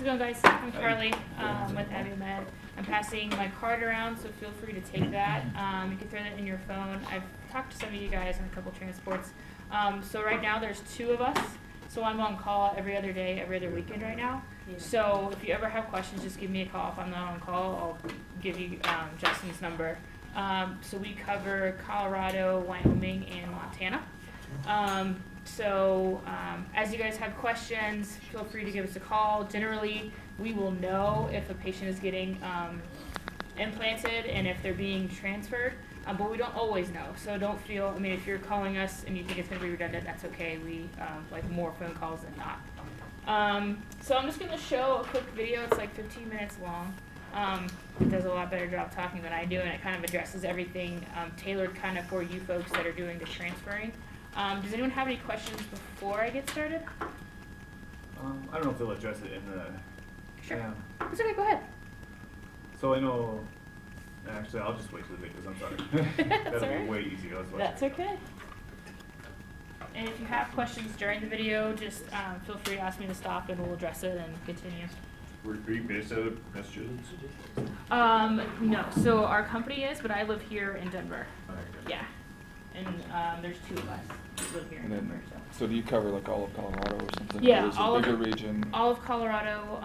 it going, guys? I'm Carly with Abiomed. I'm passing my card around, so feel free to take that. You can throw that in your phone. I've talked to some of you guys on a couple transports. So right now there's 2 of us. So I'm on call every other day, every other weekend right now. So if you ever have questions, just give me a call. If I'm not on call, I'll give you Justin's number. So we cover Colorado, Wyoming, and Montana. As you guys have questions, feel free to give us a call. Generally, we will know if a patient is getting implanted and if they're being transferred, but we don't always know. So don't feel, if you're calling us and you think it's going to be redundant, that's okay. We like more phone calls than not. So I'm just going to show a quick video. It's like 15 minutes long. It does a lot better job talking than I do, and it kind of addresses everything tailored kind of for you folks that are doing the transferring. Does anyone have any questions before I get started? I don't know if they'll address it in the... Sure. It's okay, go ahead. So I know... Actually, I'll just wait till the videos, I'm sorry. That'll be right. way easier. That's okay. And if you have questions during the video, just feel free to ask me to stop and we'll address it and continue. Are you based out of Massachusetts? No. So our company is, but I live here in Denver. Okay. Yeah. And there's 2 of us who live here in Denver. So do you cover like all of Colorado or something? Yeah, or is it all a bigger of region. All of Colorado,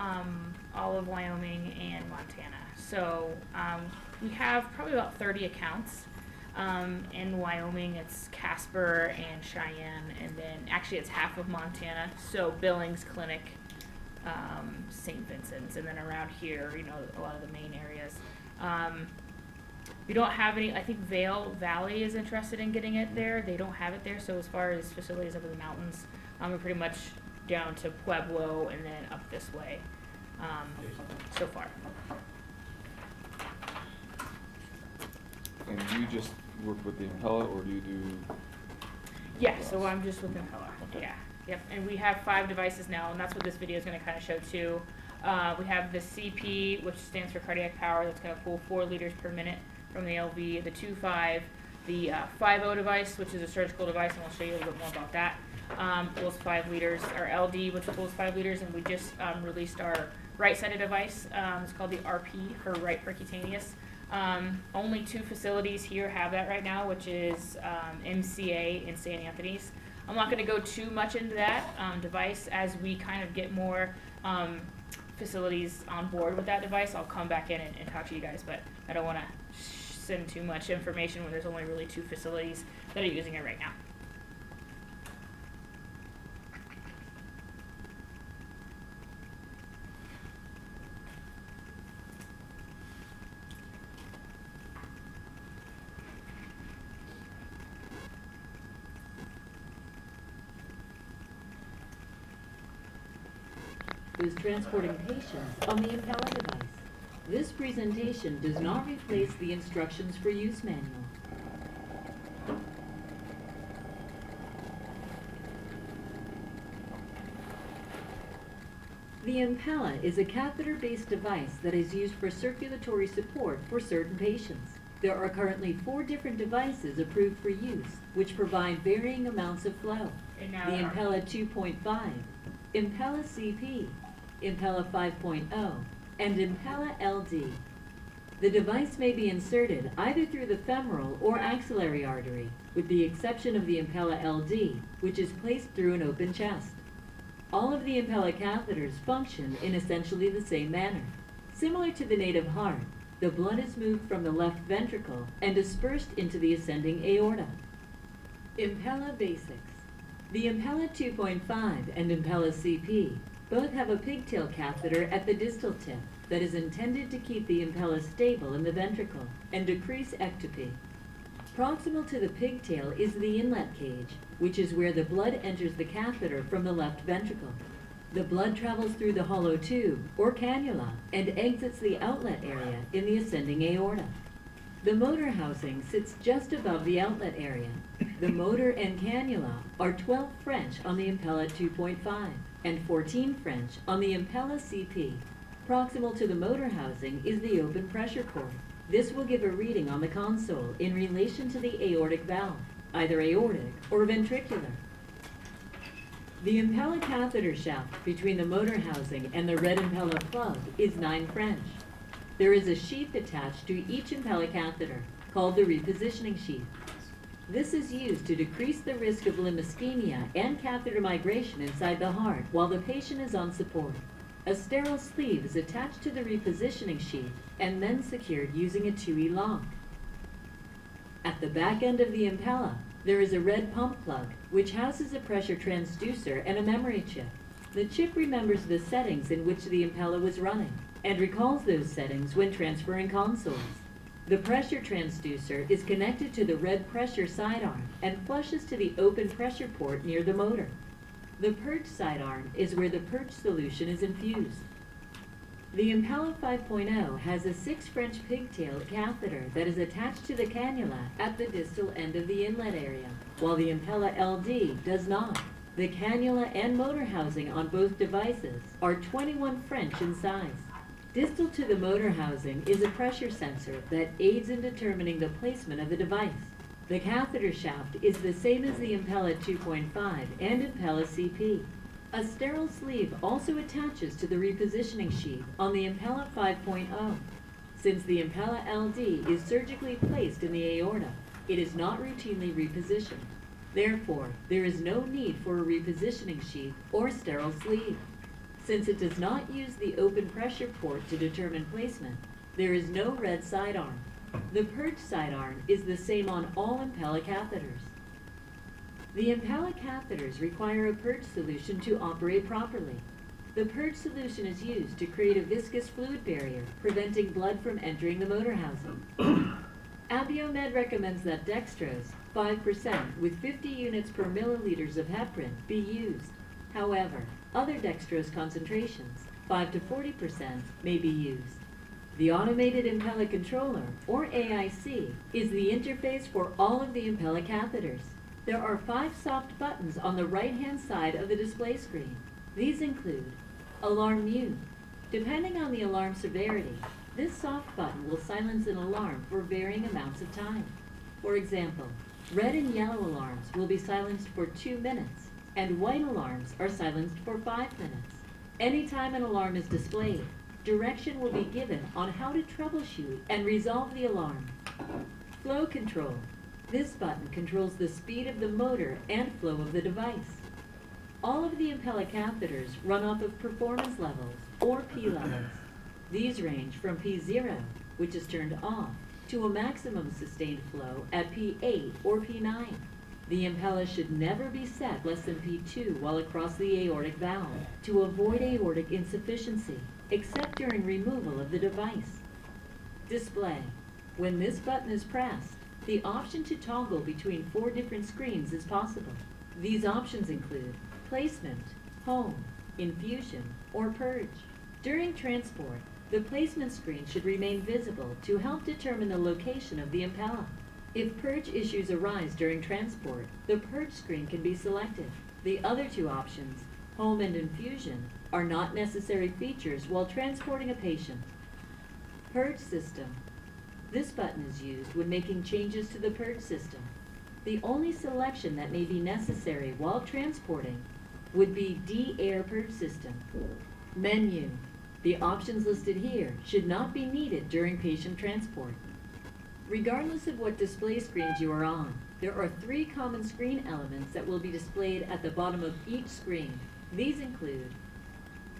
all of Wyoming, and Montana. So we have probably about 30 accounts. In Wyoming, it's Casper and Cheyenne, and then actually it's half of Montana. So Billings, Clinic, St. Vincent's, and then around here, a lot of the main areas. We don't have any. I think Vail Valley is interested in getting it there. They don't have it there. So as far as facilities up in the mountains, we're pretty much down to Pueblo and then up this way so far. And do you just work with the Impella, or do you do? Yeah. So I'm just with Impella. Okay. Yeah. Yep. And we have 5 devices now, and that's what this video is going to kind of show too. We have the CP, which stands for cardiac power. That's going to pull 4 liters per minute from the LV, the 2.5, the 5.0 device, which is a surgical device, and we'll show you a little bit more about that. Pulls 5 liters, our LD, which pulls 5 liters, and we just released our right-sided device. It's called the RP, for right percutaneous. Only 2 facilities here have that right now, which is MCA and St. Anthony's. I'm not going to go too much into that device. As we kind of get more facilities on board with that device, I'll come back in and talk to you guys, but I don't want to send too much information when there's only really 2 facilities that are using it right now. Is transporting patients on the Impella device. This presentation does not replace the instructions for use manual. The Impella is a catheter-based device that is used for circulatory support for certain patients. There are currently 4 different devices approved for use, which provide varying amounts of flow. The Impella 2.5, Impella CP, Impella 5.0, and Impella LD. The device may be inserted either through the femoral or axillary artery, with the exception of the Impella LD, which is placed through an open chest. All of the Impella catheters function in essentially the same manner. Similar to the native heart, the blood is moved from the left ventricle and dispersed into the ascending aorta. Impella basics. The Impella 2.5 and Impella CP both have a pigtail catheter at the distal tip that is intended to keep the Impella stable in the ventricle and decrease ectopy. Proximal to the pigtail is the inlet cage, which is where the blood enters the catheter from the left ventricle. The blood travels through the hollow tube, or cannula, and exits the outlet area in the ascending aorta. The motor housing sits just above the outlet area. The motor and cannula are 12 French on the Impella 2.5 and 14 French on the Impella CP. Proximal to the motor housing is the open pressure cord. This will give a reading on the console in relation to the aortic valve, either aortic or ventricular. The Impella catheter shaft between the motor housing and the red Impella plug is 9 French. There is a sheath attached to each Impella catheter, called the repositioning sheath. This is used to decrease the risk of limb ischemia and catheter migration inside the heart while the patient is on support. A sterile sleeve is attached to the repositioning sheath and then secured using a 2E lock. At the back end of the Impella, there is a red pump plug, which houses a pressure transducer and a memory chip. The chip remembers the settings in which the Impella was running and recalls those settings when transferring consoles. The pressure transducer is connected to the red pressure sidearm and flushes to the open pressure port near the motor. The purge sidearm is where the purge solution is infused. The Impella 5.0 has a 6 French pigtail catheter that is attached to the cannula at the distal end of the inlet area, while the Impella LD does not. The cannula and motor housing on both devices are 21 French in size. Distal to the motor housing is a pressure sensor that aids in determining the placement of the device. The catheter shaft is the same as the Impella 2.5 and Impella CP. A sterile sleeve also attaches to the repositioning sheath on the Impella 5.0. Since the Impella LD is surgically placed in the aorta, it is not routinely repositioned. Therefore, there is no need for a repositioning sheath or sterile sleeve. Since it does not use the open pressure port to determine placement, there is no red sidearm. The purge sidearm is the same on all Impella catheters. The Impella catheters require a purge solution to operate properly. The purge solution is used to create a viscous fluid barrier, preventing blood from entering the motor housing. Abiomed recommends that dextrose, 5% with 50 units per milliliters of heparin, be used. However, other dextrose concentrations, 5 to 40%, may be used. The Automated Impella Controller, or AIC, is the interface for all of the Impella catheters. There are 5 soft buttons on the right-hand side of the display screen. These include Alarm Mute. Depending on the alarm severity, this soft button will silence an alarm for varying amounts of time. For example, red and yellow alarms will be silenced for 2 minutes, and white alarms are silenced for 5 minutes. Anytime an alarm is displayed, direction will be given on how to troubleshoot and resolve the alarm. Flow Control. This button controls the speed of the motor and flow of the device. All of the Impella catheters run off of performance levels, or P levels. These range from P0, which is turned off, to a maximum sustained flow at P8 or P9. The Impella should never be set less than P2 while across the aortic valve to avoid aortic insufficiency, except during removal of the device. Display. When this button is pressed, the option to toggle between 4 different screens is possible. These options include placement, home, infusion, or purge. During transport, the placement screen should remain visible to help determine the location of the Impella. If purge issues arise during transport, the purge screen can be selected. The other 2 options, home and infusion, are not necessary features while transporting a patient. Purge system. This button is used when making changes to the purge system. The only selection that may be necessary while transporting would be D-Air purge system. Menu. The options listed here should not be needed during patient transport. Regardless of what display screens you are on, there are 3 common screen elements that will be displayed at the bottom of each screen. These include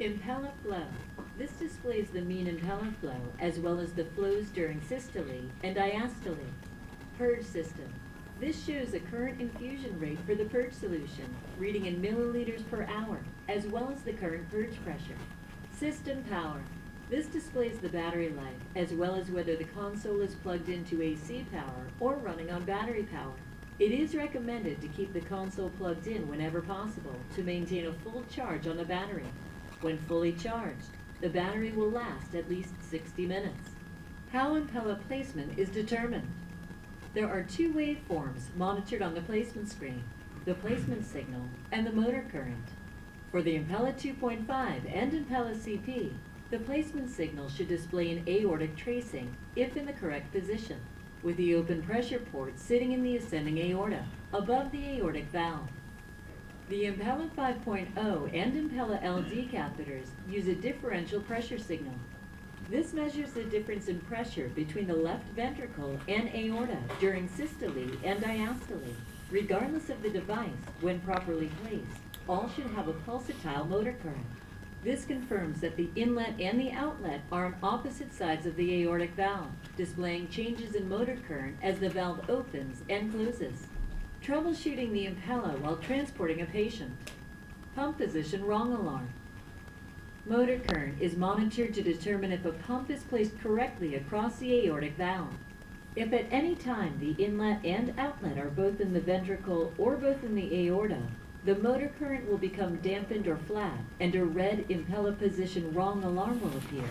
Impella Flow. This displays the mean Impella flow as well as the flows during systole and diastole. Purge System. This shows the current infusion rate for the purge solution, reading in milliliters per hour, as well as the current purge pressure. System Power. This displays the battery life, as well as whether the console is plugged into AC power or running on battery power. It is recommended to keep the console plugged in whenever possible to maintain a full charge on the battery. When fully charged, the battery will last at least 60 minutes. How Impella placement is determined. There are 2 waveforms monitored on the placement screen, the placement signal and the motor current. For the Impella 2.5 and Impella CP, the placement signal should display an aortic tracing if in the correct position, with the open pressure port sitting in the ascending aorta, above the aortic valve. The Impella 5.0 and Impella LD catheters use a differential pressure signal. This measures the difference in pressure between the left ventricle and aorta during systole and diastole. Regardless of the device, when properly placed, all should have a pulsatile motor current. This confirms that the inlet and the outlet are on opposite sides of the aortic valve, displaying changes in motor current as the valve opens and closes. Troubleshooting the Impella while transporting a patient. Pump position wrong alarm. Motor current is monitored to determine if a pump is placed correctly across the aortic valve. If at any time the inlet and outlet are both in the ventricle or both in the aorta, the motor current will become dampened or flat, and a red Impella position wrong alarm will appear.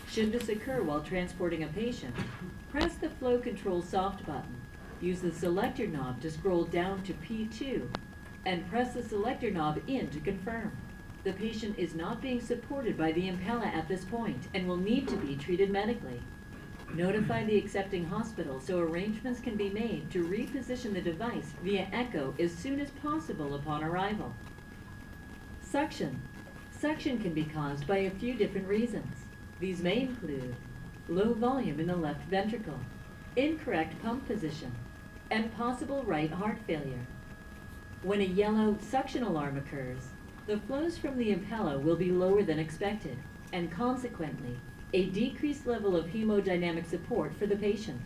Should this occur while transporting a patient, press the flow control soft button. Use the selector knob to scroll down to P2, and press the selector knob in to confirm. The patient is not being supported by the Impella at this point and will need to be treated medically. Notify the accepting hospital so arrangements can be made to reposition the device via echo as soon as possible upon arrival. Suction. Suction can be caused by a few different reasons. These may include low volume in the left ventricle, incorrect pump position, and possible right heart failure. When a yellow suction alarm occurs, the flows from the Impella will be lower than expected, and consequently, a decreased level of hemodynamic support for the patient.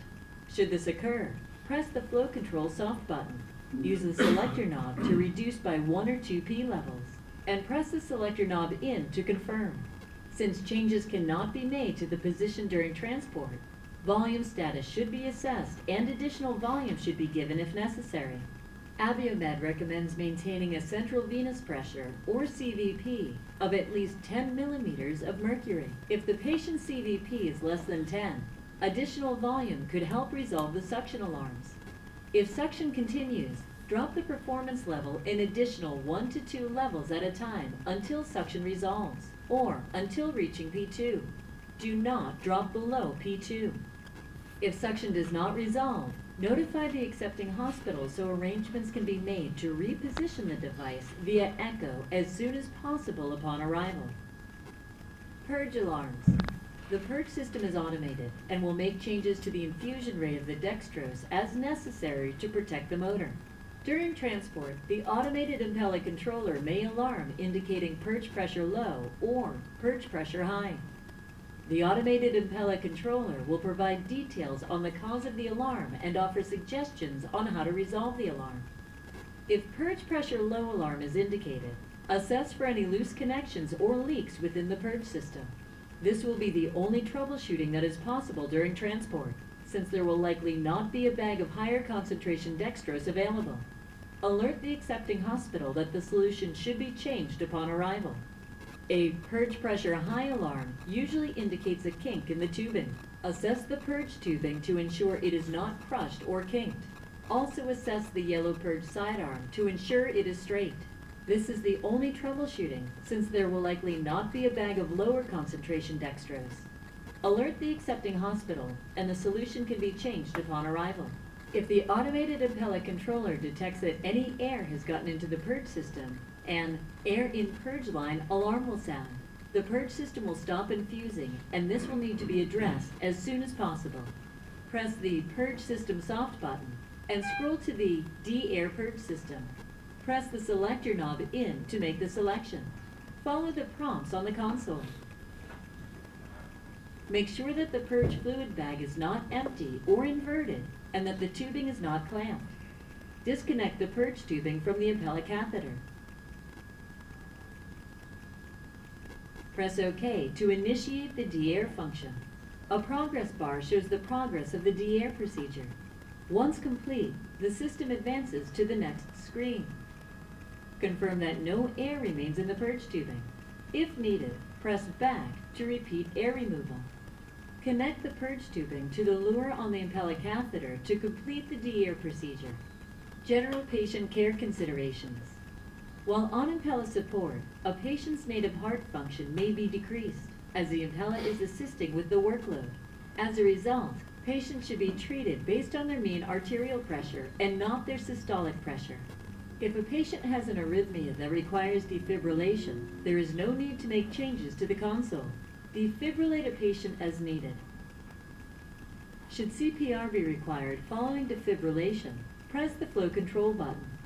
Should this occur, press the flow control soft button. Use the selector knob to reduce by 1 or 2 P levels, and press the selector knob in to confirm. Since changes cannot be made to the position during transport, volume status should be assessed and additional volume should be given if necessary. Abiomed recommends maintaining a central venous pressure, or CVP, of at least 10 millimeters of mercury. If the patient's CVP is less than 10, additional volume could help resolve the suction alarms. If suction continues, drop the performance level an additional 1 to 2 levels at a time until suction resolves, or until reaching P2. Do not drop below P2. If suction does not resolve, notify the accepting hospital so arrangements can be made to reposition the device via echo as soon as possible upon arrival. Purge alarms. The purge system is automated and will make changes to the infusion rate of the dextrose as necessary to protect the motor. During transport, the automated Impella controller may alarm indicating purge pressure low or purge pressure high. The automated Impella controller will provide details on the cause of the alarm and offer suggestions on how to resolve the alarm. If purge pressure low alarm is indicated, assess for any loose connections or leaks within the purge system. This will be the only troubleshooting that is possible during transport, since there will likely not be a bag of higher concentration dextrose available. Alert the accepting hospital that the solution should be changed upon arrival. A purge pressure high alarm usually indicates a kink in the tubing. Assess the purge tubing to ensure it is not crushed or kinked. Also assess the yellow purge sidearm to ensure it is straight. This is the only troubleshooting, since there will likely not be a bag of lower concentration dextrose. Alert the accepting hospital, and the solution can be changed upon arrival. If the automated Impella controller detects that any air has gotten into the purge system, an air in purge line alarm will sound. The purge system will stop infusing, and this will need to be addressed as soon as possible. Press the purge system soft button and scroll to the D-Air purge system. Press the selector knob in to make the selection. Follow the prompts on the console. Make sure that the purge fluid bag is not empty or inverted and that the tubing is not clamped. Disconnect the purge tubing from the Impella catheter. Press OK to initiate the D-Air function. A progress bar shows the progress of the D-Air procedure. Once complete, the system advances to the next screen. Confirm that no air remains in the purge tubing. If needed, press back to repeat air removal. Connect the purge tubing to the lure on the Impella catheter to complete the D-Air procedure. General patient care considerations. While on Impella support, a patient's native heart function may be decreased, as the Impella is assisting with the workload. As a result, patients should be treated based on their mean arterial pressure and not their systolic pressure. If a patient has an arrhythmia that requires defibrillation, there is no need to make changes to the console. Defibrillate a patient as needed. Should CPR be required following defibrillation, press the flow control button.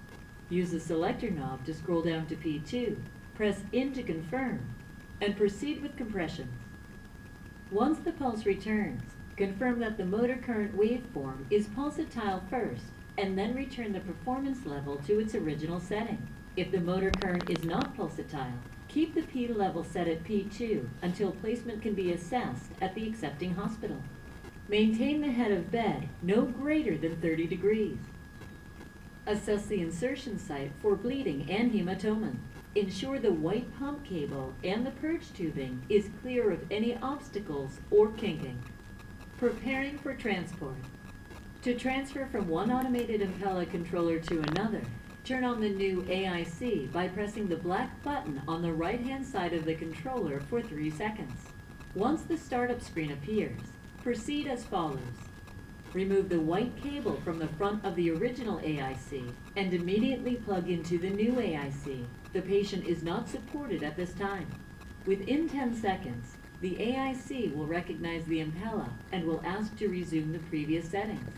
Use the selector knob to scroll down to P2, press in to confirm, and proceed with compressions. Once the pulse returns, confirm that the motor current waveform is pulsatile first, and then return the performance level to its original setting. If the motor current is not pulsatile, keep the P level set at P2 until placement can be assessed at the accepting hospital. Maintain the head of bed no greater than 30 degrees. Assess the insertion site for bleeding and hematoma. Ensure the white pump cable and the purge tubing is clear of any obstacles or kinking. Preparing for transport. To transfer from one automated Impella controller to another, turn on the new AIC by pressing the black button on the right-hand side of the controller for 3 seconds. Once the startup screen appears, proceed as follows. Remove the white cable from the front of the original AIC and immediately plug into the new AIC. The patient is not supported at this time. Within 10 seconds, the AIC will recognize the Impella and will ask to resume the previous settings.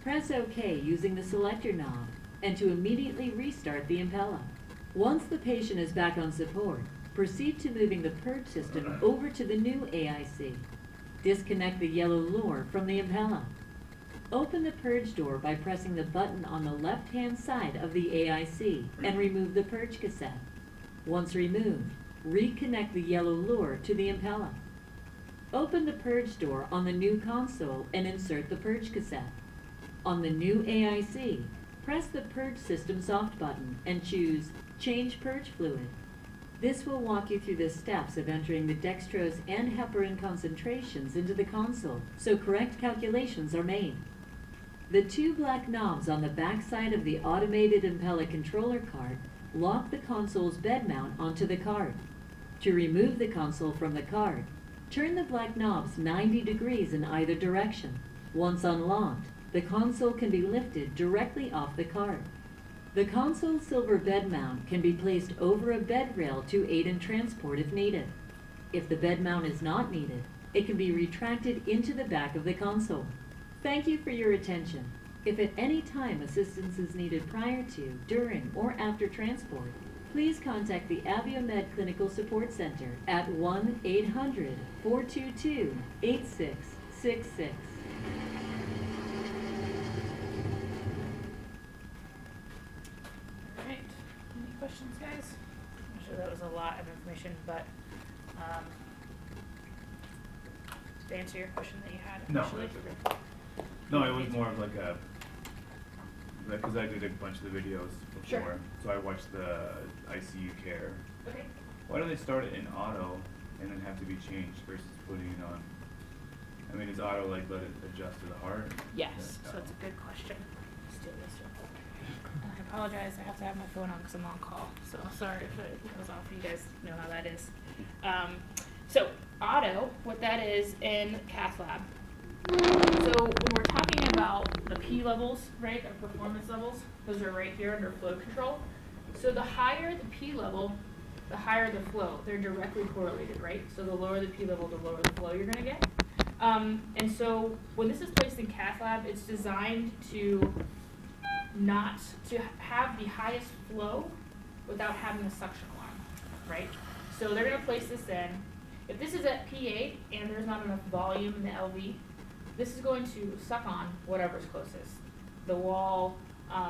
Press OK using the selector knob and to immediately restart the Impella. Once the patient is back on support, proceed to moving the purge system over to the new AIC. Disconnect the yellow lure from the Impella. Open the purge door by pressing the button on the left-hand side of the AIC and remove the purge cassette. Once removed, reconnect the yellow lure to the Impella. Open the purge door on the new console and insert the purge cassette. On the new AIC, press the purge system soft button and choose Change Purge Fluid. This will walk you through the steps of entering the dextrose and heparin concentrations into the console, so correct calculations are made. The 2 black knobs on the back side of the automated Impella controller cart lock the console's bed mount onto the cart. To remove the console from the cart, turn the black knobs 90 degrees in either direction. Once unlocked, the console can be lifted directly off the cart. The console's silver bed mount can be placed over a bed rail to aid in transport if needed. If the bed mount is not needed, it can be retracted into the back of the console. Thank you for your attention. If at any time assistance is needed prior to, during, or after transport, please contact the Abiomed Clinical Support Center at 1-800-422-8666. Alright, any questions, guys? I'm sure that was a lot of information, but, to answer your question that you had No, initially. that's okay. No, it was more of like a, because I did a bunch of the videos Sure. before, so I watched the ICU care. Okay. Why do they start it in auto and then have to be changed versus putting it on? I mean, is auto like let it adjust to the heart? Yes, so that's a good question. Steal this real quick. I apologize, I have to have my phone on because I'm on call, so sorry if it goes off, you guys know how that is. So auto, what that is in cath lab. So when we're talking about the P levels, right, or performance levels, those are right here under flow control. So the higher the P level, the higher the flow. They're directly correlated, right? So the lower the P level, the lower the flow you're gonna get. And so when this is placed in cath lab, it's designed to have the highest flow without having a suction alarm, right? So they're gonna place this in. If this is at P8 and there's not enough volume in the LV, this is going to suck on whatever's closest, the wall,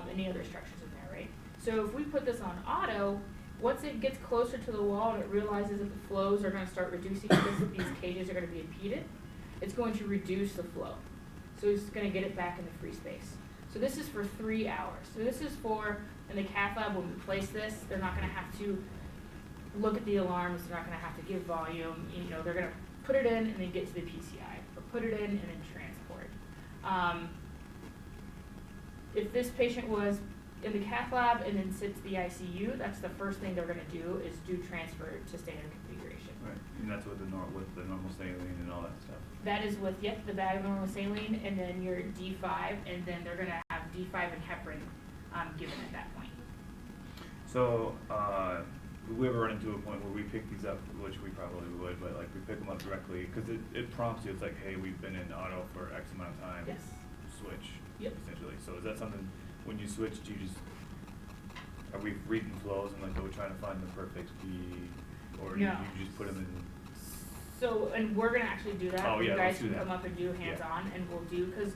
any other structures in there, right? So if we put this on auto, once it gets closer to the wall and it realizes that the flows are gonna start reducing because these cages are gonna be impeded, it's going to reduce the flow. So it's gonna get it back into free space. So this is for 3 hours. So this is for, in the cath lab, when we place this, they're not gonna have to look at the alarms, they're not gonna have to give volume, you know, they're gonna put it in and then get to the PCI, or put it in and then transport. If this patient was in the cath lab and then sits the ICU, that's the first thing they're gonna do is do transfer to standard configuration. Right, and that's with the normal saline and all that stuff. That is with, yep, the bag of normal saline and then your D5, and then they're gonna have D5 and heparin given at that point. So, we ever run into a point where we pick these up, which we probably would, but like we pick them up directly, because it prompts you, it's like, hey, we've been in auto for X amount of time. Yes. Switch, Yep. essentially. So is that something, when you switch, do you just, are we reading flows and like, are we trying to find the perfect key? Or do No. you just put them in? So, and we're gonna actually do that. Oh, yeah, You let's guys do can that. come up and do Yeah. hands-on, and we'll do, because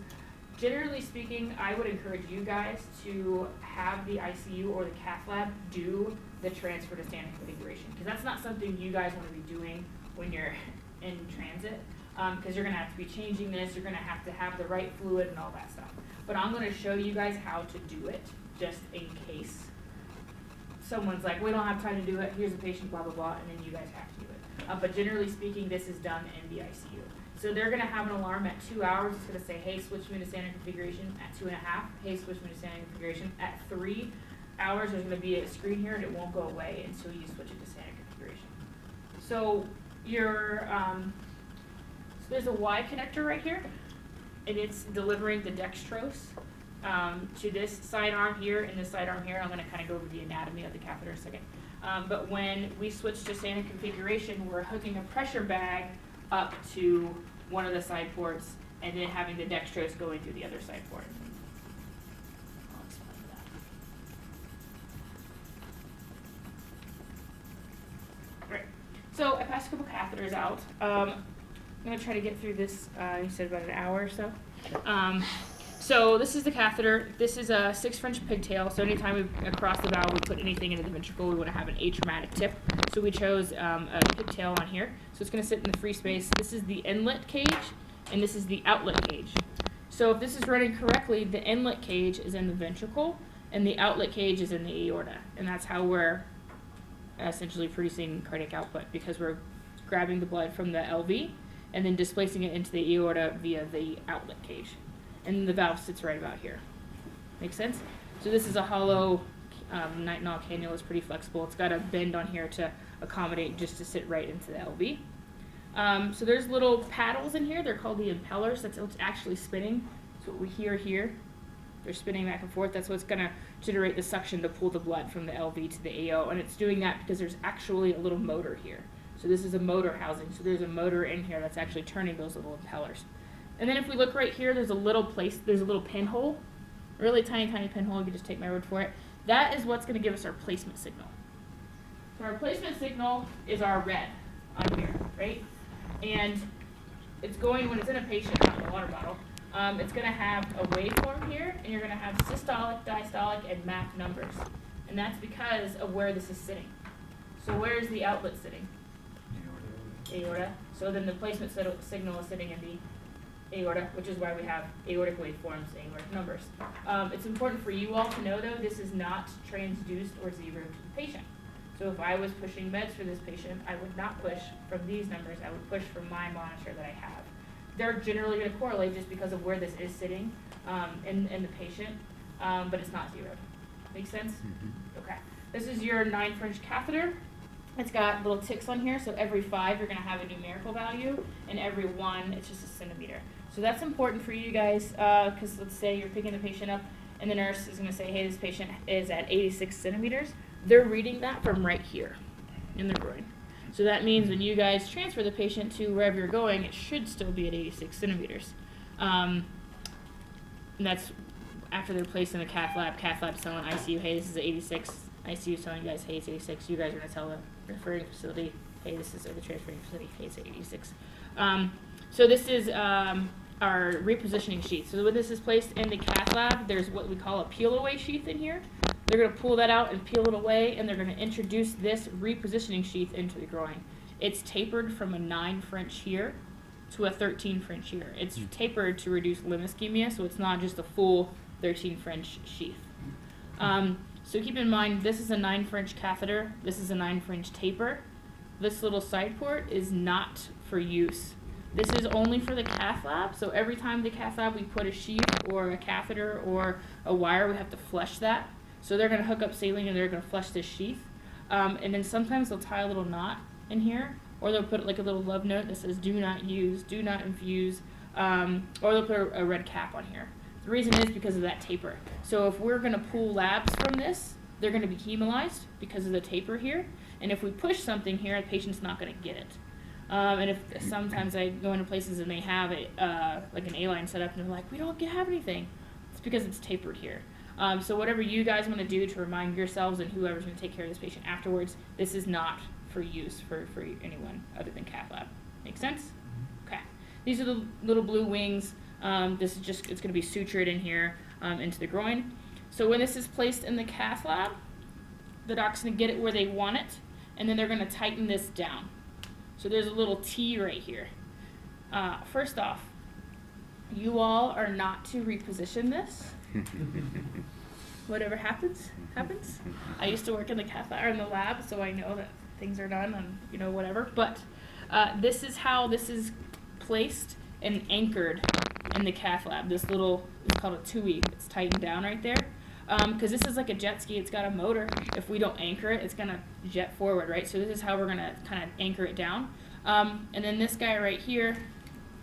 generally speaking, I would encourage you guys to have the ICU or the cath lab do the transfer to standard configuration, because that's not something you guys wanna be doing when you're in transit, because you're gonna have to be changing this, you're gonna have to have the right fluid and all that stuff. But I'm gonna show you guys how to do it, just in case someone's like, we don't have time to do it, here's a patient, blah, blah, blah, and then you guys have to do it. But generally speaking, this is done in the ICU. So they're gonna have an alarm at 2 hours, it's gonna say, hey, switch me to standard configuration at 2.5, hey, switch me to standard configuration at 3 hours, there's gonna be a screen here and it won't go away until you switch it to standard configuration. So your, so there's a Y connector right here, and it's delivering the dextrose to this side arm here and this side arm here. I'm gonna kinda go over the anatomy of the catheter in a second. But when we switch to standard configuration, we're hooking a pressure bag up to one of the side ports and then having the dextrose going through the other side port. I'll explain that. Right. So I passed a couple catheters out. I'm gonna try to get through this, you said about an hour or so. So this is the catheter. This is a 6 French pigtail. So anytime we across the valve, we put anything into the ventricle, we want to have an atraumatic tip. So we chose a pigtail on here. So it's going to sit in the free space. This is the inlet cage, and this is the outlet cage. So if this is running correctly, the inlet cage is in the ventricle, and the outlet cage is in the aorta. And that's how we're essentially producing cardiac output, because we're grabbing the blood from the LV and then displacing it into the aorta via the outlet cage. And the valve sits right about here. Make sense? So this is a hollow nitinol cannula. It's pretty flexible. It's got a bend on here to accommodate just to sit right into the LV. So there's little paddles in here. They're called the impellers. That's what's actually spinning. That's what we hear here. They're spinning back and forth. That's what's going to generate the suction to pull the blood from the LV to the AO. And it's doing that because there's actually a little motor here. So this is a motor housing. So there's a motor in here that's actually turning those little impellers. And then if we look right here, there's a little pinhole, really tiny, tiny pinhole. You can just take my word for it. That is what's going to give us our placement signal. So our placement signal is our red on here, right? And it's going, when it's in a patient, not in a water bottle, it's going to have a waveform here, and you're going to have systolic, diastolic, and MAP numbers. And that's because of where this is sitting. So where is the outlet sitting? Aorta. So then the placement signal is sitting in the aorta, which is why we have aortic waveforms, aortic numbers. It's important for you all to know, though, this is not transduced or zeroed to the patient. So if I was pushing meds for this patient, I would not push from these numbers. I would push from my monitor that I have. They're generally going to correlate just because of where this is sitting in the patient, but it's not zeroed. Make sense? Mm-hmm. Okay. This is your 9 French catheter. It's got little ticks on here, so every 5 you're going to have a numerical value, and every 1 it's just a centimeter. So that's important for you guys, because let's say you're picking the patient up, and the nurse is going to say, hey, this patient is at 86 centimeters. They're reading that from right here in their groin. So that means when you guys transfer the patient to wherever you're going, it should still be at 86 centimeters. And that's after they're placed in the cath lab. Cath lab's telling ICU, hey, this is 86. ICU telling you guys, hey, it's 86. You guys are going to tell the referring facility, hey, this is the transferring facility, hey, it's 86. So this is our repositioning sheath. So when this is placed in the cath lab, there's what we call a peel away sheath in here. They're going to pull that out and peel it away, and they're going to introduce this repositioning sheath into the groin. It's tapered from a 9 French here to a 13 French here. It's tapered to reduce limb ischemia, so it's not just a full 13 French sheath. So keep in mind, this is a 9 French catheter. This is a 9 French taper. This little side port is not for use. This is only for the cath lab, so every time the cath lab we put a sheath or a catheter or a wire, we have to flush that. So they're going to hook up saline and they're going to flush this sheath. And then sometimes they'll tie a little knot in here, or they'll put like a little love note that says do not use, do not infuse, or they'll put a red cap on here. The reason is because of that taper. So if we're going to pull labs from this, they're going to be hemolyzed because of the taper here. And if we push something here, the patient's not going to get it. And if sometimes I go into places and they have like an A-line set up and they're like, we don't have anything. It's because it's tapered here. So whatever you guys want to do to remind yourselves and whoever's going to take care of this patient afterwards, this is not for use for anyone other than cath lab. Make sense? Okay. These are the little blue wings. This is just, it's going to be sutured in here into the groin. So when this is placed in the cath lab, the doc's going to get it where they want it, and then they're going to tighten this down. So there's a little T right here. First off, you all are not to reposition this. Whatever happens, happens. I used to work in the cath lab or in the lab, so I know that things are done and whatever. But this is how this is placed and anchored in the cath lab. This little, it's called a TUI. It's tightened down right there. Because this is like a jet ski, it's got a motor. If we don't anchor it, it's gonna jet forward, right? So this is how we're gonna kind of anchor it down. And then this guy right here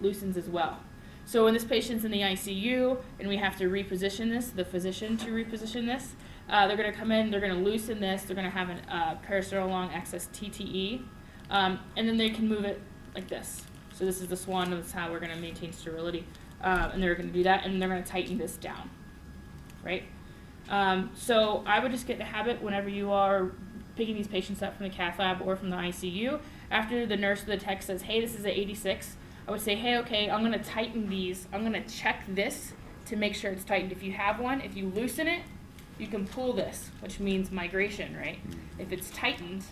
loosens as well. So when this patient's in the ICU and we have to reposition this, the physician to reposition this, they're gonna come in, they're gonna loosen this, they're gonna have a parasternal long access TTE, and then they can move it like this. So this is the swan, and that's how we're gonna maintain sterility. And they're gonna do that, and they're gonna tighten this down, right? So I would just get in a habit whenever you are picking these patients up from the cath lab or from the ICU. After the nurse or the tech says, hey, this is a 86, I would say, hey, okay, I'm going to tighten these. I'm going to check this to make sure it's tightened. If you have one, if you loosen it, you can pull this, which means migration, right? If it's tightened,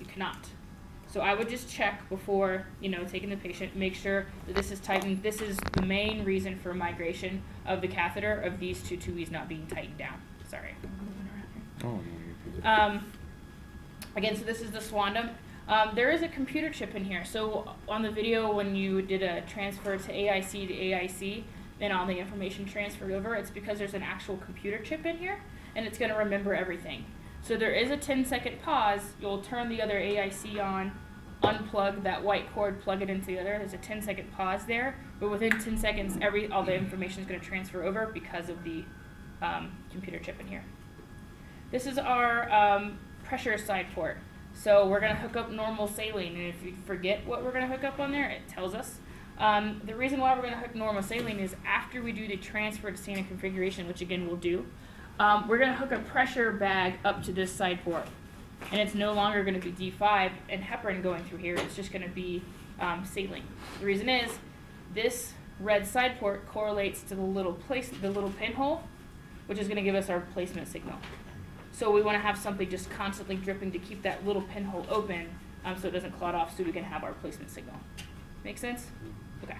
you cannot. So I would just check before, taking the patient, make sure that this is tightened. This is the main reason for migration of the catheter, of these two TUIs not being tightened down. Sorry. Oh, no, Again, so this is the swandum. There is a computer chip in here. So on the video, when you did a transfer to AIC to AIC, and all the information transferred over, it's because there's an actual computer chip in here, and it's going to remember everything. So there is a 10-second pause. You'll turn the other AIC on, unplug that white cord, plug it into the other. There's a 10-second pause there, but within 10 seconds, all the information is going to transfer over because of the computer chip in here. This is our pressure side port. So we're going to hook up normal saline, and if you forget what we're going to hook up on there, it tells us. The reason why we're going to hook normal saline is after we do the transfer to standard configuration, which again we'll do, we're going to hook a pressure bag up to this side port. And it's no longer going to be D5 and heparin going through here. It's just going to be saline. The reason is this red side port correlates to the little pinhole, which is going to give us our placement signal. So we want to have something just constantly dripping to keep that little pinhole open so it doesn't clot off, so we can have our placement signal. Make sense? Okay.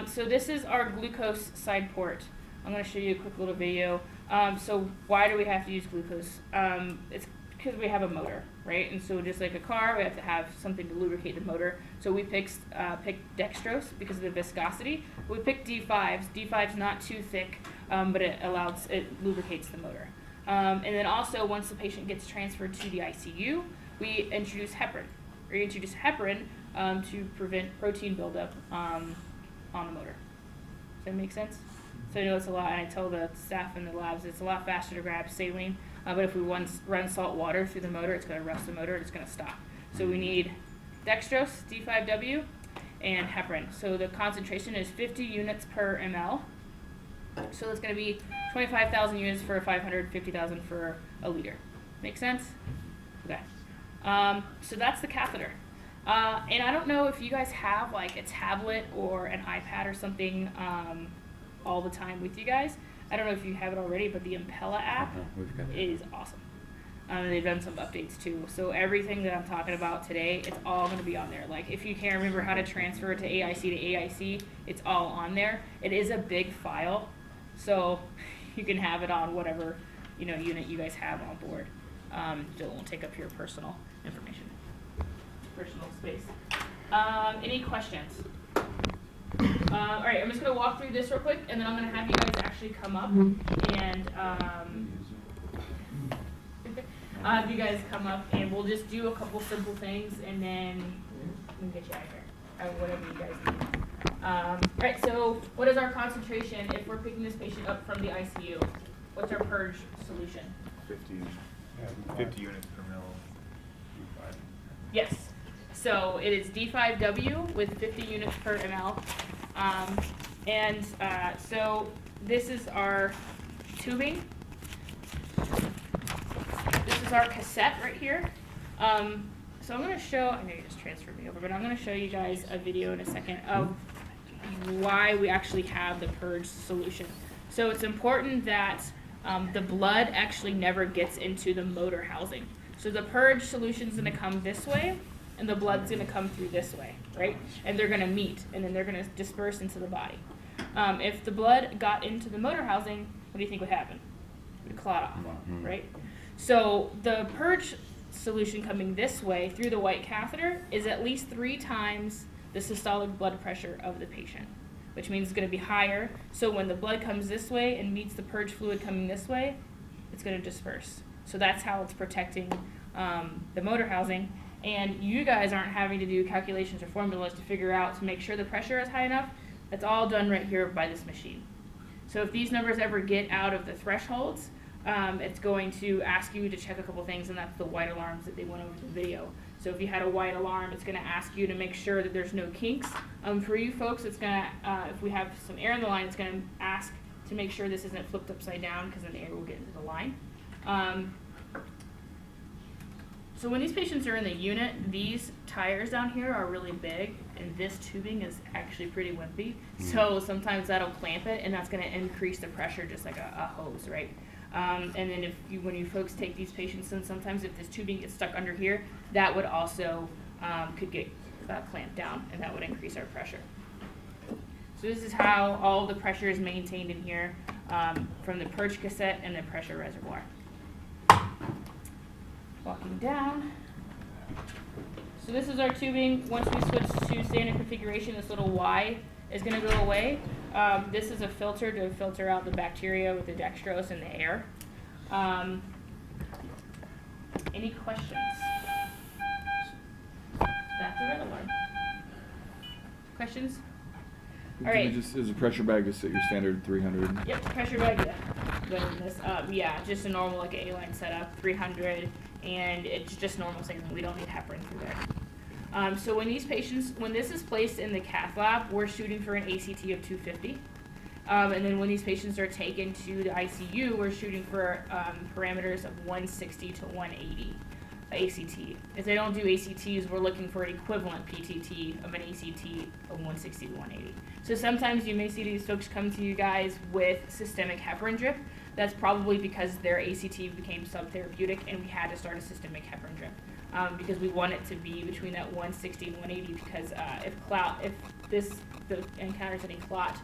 So this is our glucose side port. I'm going to show you a quick little video. So why do we have to use glucose? It's because we have a motor, right? And so just like a car, we have to have something to lubricate the motor. So we picked dextrose because of the viscosity. We picked D5s. D5's not too thick, but it lubricates the motor. And then also, once the patient gets transferred to the ICU, we introduce heparin. We introduce heparin to prevent protein buildup on the motor. Does that make sense? So I know it's a lot, and I tell the staff in the labs it's a lot faster to grab saline, but if we run salt water through the motor, it's going to rust the motor, it's going to stop. So we need dextrose, D5W, and heparin. So the concentration is 50 units per ml. So it's going to be 25,000 units for 550,000 for a liter. Make sense? Okay. So that's the catheter. And I don't know if you guys have like a tablet or an iPad or something all the time with you guys. I don't know if you have it already, but the Impella app is awesome. They've done some updates too. So everything that I'm talking about today, it's all going to be on there. Like if you can't remember how to transfer to AIC to AIC, it's all on there. It is a big file, so you can have it on whatever unit you guys have on board. So it won't take up your personal information, personal space. Any questions? All right, I'm just going to walk through this real quick, and then I'm going to have you guys actually come up and have you guys come up, and we'll just do a couple simple things, and then we'll get you out of here, whatever you guys need. All right, so what is our concentration if we're picking this patient up from the ICU? what's our purge solution? 50 units per mil. Yes. So it is D5W with 50 units per ml. So this is our tubing. This is our cassette right here. So I'm going to show, I know you just transferred me over, but I'm going to show you guys a video in a second of why we actually have the purge solution. So it's important that the blood actually never gets into the motor housing. So the purge solution is going to come this way, and the blood's going to come through this way, right? And they're going to meet, and then they're going to disperse into the body. If the blood got into the motor housing, what do you think would happen? It would clot off, right? So the purge solution coming this way through the white catheter is at least 3 times the systolic blood pressure of the patient, which means it's going to be higher. So when the blood comes this way and meets the purge fluid coming this way, it's going to disperse. So that's how it's protecting the motor housing. And you guys aren't having to do calculations or formulas to figure out to make sure the pressure is high enough. That's all done right here by this machine. So if these numbers ever get out of the thresholds, it's going to ask you to check a couple things, and that's the white alarms that they went over to the video. So if you had a white alarm, it's going to ask you to make sure that there's no kinks. For you folks, it's going to, if we have some air in the line, it's going to ask to make sure this isn't flipped upside down, because then the air will get into the line. So when these patients are in the unit, these tires down here are really big, and this tubing is actually pretty wimpy. So sometimes that'll clamp it, and that's going to increase the pressure just like a hose, right? And then when you folks take these patients in, sometimes if this tubing gets stuck under here, that would also could get clamped down, and that would increase our pressure. So this is how all the pressure is maintained in here from the purge cassette and the pressure reservoir. Walking down. So this is our tubing. Once we switch to standard configuration, this little Y is going to go away. This is a filter to filter out the bacteria with the dextrose and the air. Any questions? That's a red alarm. Questions? All right. Is a pressure bag just at your standard 300? Yep, pressure bag, yeah. Better than this. Yeah, just a normal like A-line setup, 300, and it's just normal saline. We don't need heparin through there. So when these patients, when this is placed in the cath lab, we're shooting for an ACT of 250. And then when these patients are taken to the ICU, we're shooting for parameters of 160 to 180 ACT. If they don't do ACTs, we're looking for an equivalent PTT of an ACT of 160 to 180. So sometimes you may see these folks come to you guys with systemic heparin drip. That's probably because their ACT became subtherapeutic and we had to start a systemic heparin drip. Because we want it to be between that 160 and 180, because if this encounters any clot,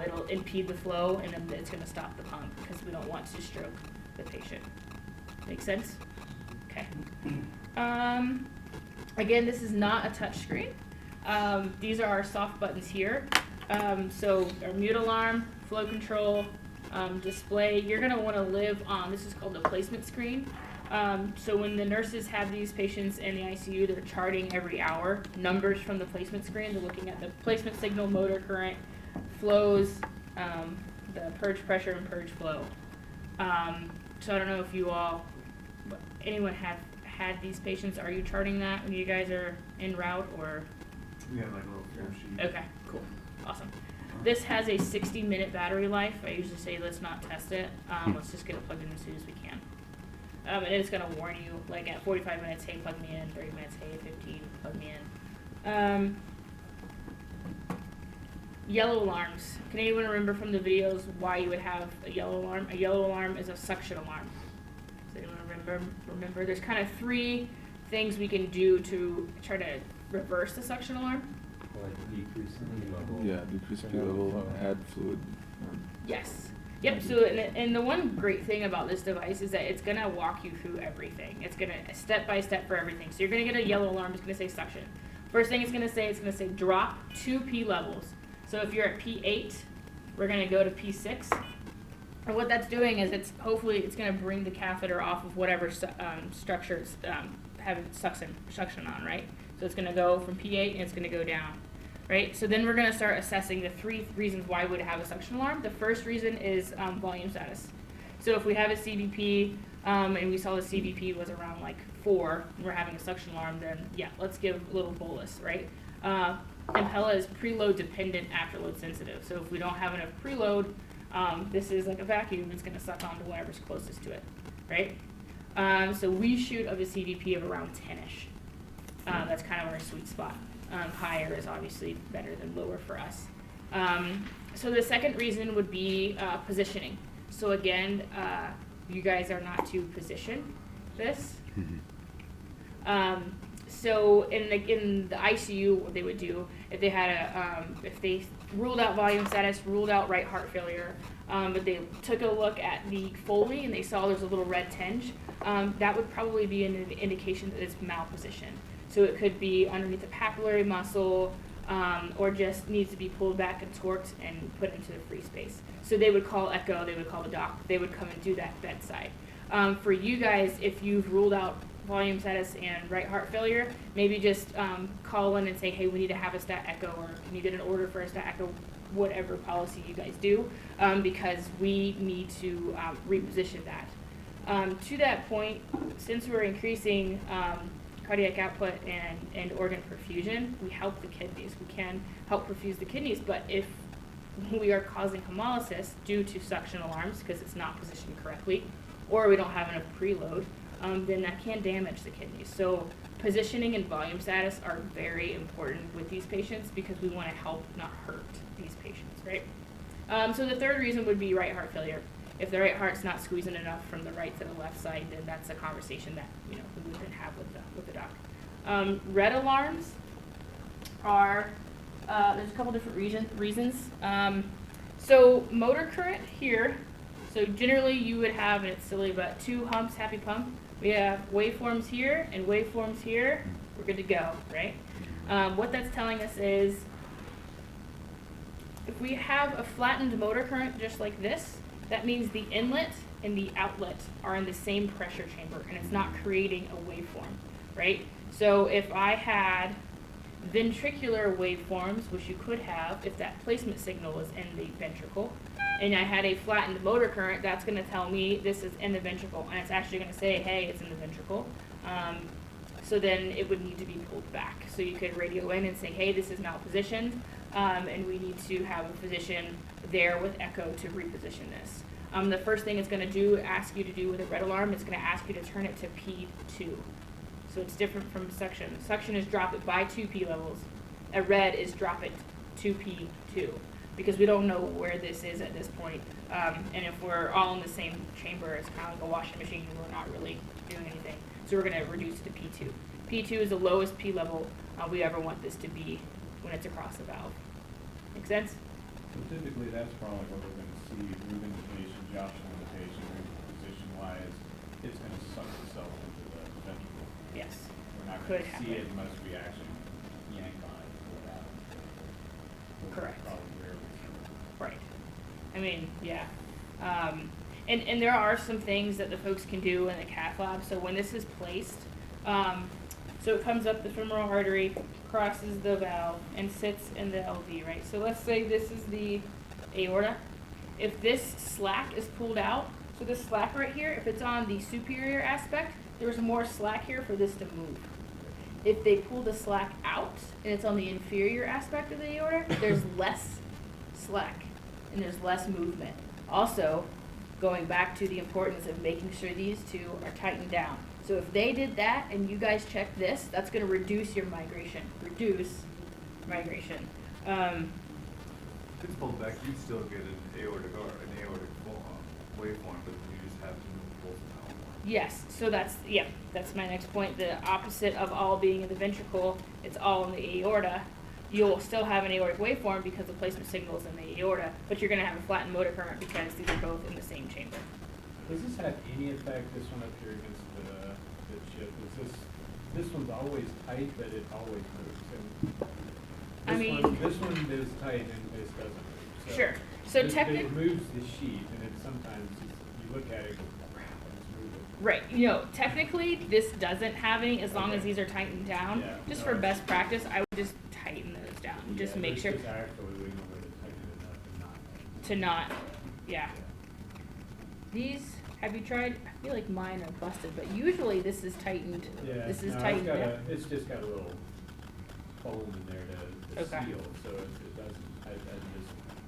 it'll impede the flow, and then it's going to stop the pump, because we don't want to stroke the patient. Make sense? Okay. Again, this is not a touch screen. These are our soft buttons here. So our mute alarm, flow control, display. You're going to want to live on, this is called the placement screen. So when the nurses have these patients in the ICU, they're charting every hour numbers from the placement screen. They're looking at the placement signal, motor current, flows, the purge pressure and purge flow. So I don't know if you all, anyone have had these patients. Are you charting that when you guys are en route, or? We have like a little flow sheet. Okay, cool, awesome. This has a 60-minute battery life. I usually say let's not test it. Let's just get it plugged in as soon as we can. And it's going to warn you, like at 45 minutes, hey, plug me in. 30 minutes, hey, 15, plug me in. Yellow alarms. Can anyone remember from the videos why you would have a yellow alarm? A yellow alarm is a suction alarm. Does anyone remember? There's kind of 3 things we can do to try to reverse the suction alarm. Like decrease the level. Yeah, decrease P level, add fluid. Yes. Yep, so and the one great thing about this device is that it's going to walk you through everything. It's going to step by step for everything. So you're going to get a yellow alarm, it's going to say suction. First thing it's going to say drop 2 P levels. So if you're at P8, we're going to go to P6. And what that's doing is hopefully it's going to bring the catheter off of whatever structure it's having suction on, right? So it's going to go from P8 and it's going to go down. Right, so then we're going to start assessing the 3 reasons why we would have a suction alarm. The first reason is volume status. So if we have a CBP, and we saw the CBP was around like 4, and we're having a suction alarm, then yeah, let's give a little bolus, right? Impella is preload dependent, afterload sensitive. So if we don't have enough preload, this is like a vacuum, it's gonna suck onto whatever's closest to it, right? So we shoot of a CVP of around 10-ish. That's kind of our sweet spot. Higher is obviously better than lower for us. So the second reason would be positioning. So again, you guys are not to position this. So in the ICU, what they would do if they had if they ruled out volume status, ruled out right heart failure, but they took a look at the Foley and they saw there's a little red tinge, that would probably be an indication that it's malpositioned. So it could be underneath the papillary muscle, or just needs to be pulled back and torqued and put into the free space. So they would call echo, they would call the doc, they would come and do that bedside. For you guys, if you've ruled out volume status and right heart failure, maybe just call in and say, hey, we need to have a stat echo, or can you get an order for a stat echo, whatever policy you guys do, because we need to reposition that. To that point, since we're increasing cardiac output and organ perfusion, we help the kidneys. We can help perfuse the kidneys, but if we are causing hemolysis due to suction alarms because it's not positioned correctly, or we don't have enough preload, then that can damage the kidneys. So positioning and volume status are very important with these patients because we want to help, not hurt these patients, right? So the third reason would be right heart failure. If the right heart's not squeezing enough from the right to the left side, then that's a conversation that we would then have with the doc. Red alarms are there's a couple different reasons. So motor current here. So generally you would have, and it's silly, but 2 humps, happy pump. We have waveforms here and waveforms here. We're good to go, right? What that's telling us is if we have a flattened motor current just like this, that means the inlet and the outlet are in the same pressure chamber and it's not creating a waveform, right? So if I had ventricular waveforms, which you could have if that placement signal is in the ventricle, and I had a flattened motor current, that's going to tell me this is in the ventricle, and it's actually going to say, hey, it's in the ventricle. So then it would need to be pulled back. So you could radio in and say, hey, this is malpositioned, and we need to have a physician there with echo to reposition this. The first thing it's going to ask you to do with a red alarm, it's going to ask you to turn it to P2. So it's different from suction. Suction is drop it by 2 P levels. A red is drop it to P2. Because we don't know where this is at this point. And if we're all in the same chamber, it's kind of like a washing machine, and we're not really doing anything. So we're going to reduce it to P2. P2 is the lowest P level we ever want this to be when it's across the valve. Make sense? So typically, that's probably what we're going to see, root indication, Josh limitation, position-wise, it's going to suck itself into the ventricle. Yes. We're not Could going to happen. see it unless we actually yank on it. Pull it out. Correct. Probably where we can. Right. I mean, yeah. And there are some things that the folks can do in the cath lab. So when this is placed, so it comes up the femoral artery, crosses the valve, and sits in the LV, right? So let's say this is the aorta. If this slack is pulled out, so this slack right here, if it's on the superior aspect, there's more slack here for this to move. If they pull the slack out and it's on the inferior aspect of the aorta, there's less slack and there's less movement. Also, going back to the importance of making sure these two are tightened down. So if they did that and you guys check this, that's going to reduce your migration. Reduce migration. If it's pulled back, you'd still get an aortic waveform, but you just have to move both of them. Yes, so that's my next point. The opposite of all being in the ventricle, it's all in the aorta. You'll still have an aortic waveform because the placement signal is in the aorta, but you're going to have a flattened motor current because these are both in the same chamber. Does this have any effect, this one up here against the chip? Is this one's always tight, but it always moves? And this one is tight and this doesn't move. So Sure. So it moves the sheath, and it sometimes you look at it and go, crap, it's moving. Right. Technically, this doesn't have any as long as Okay. these are tightened down. Yeah, Just no, for it's- best practice, I would just tighten those down. Just Yeah, make sure Just actually, we know where to tighten it up and not. to not, yeah. These, have you tried, I feel like mine are busted, but usually this is tightened. Yeah, This is no, tightened. it's just got a little hole in there to Okay. seal, so it doesn't, I just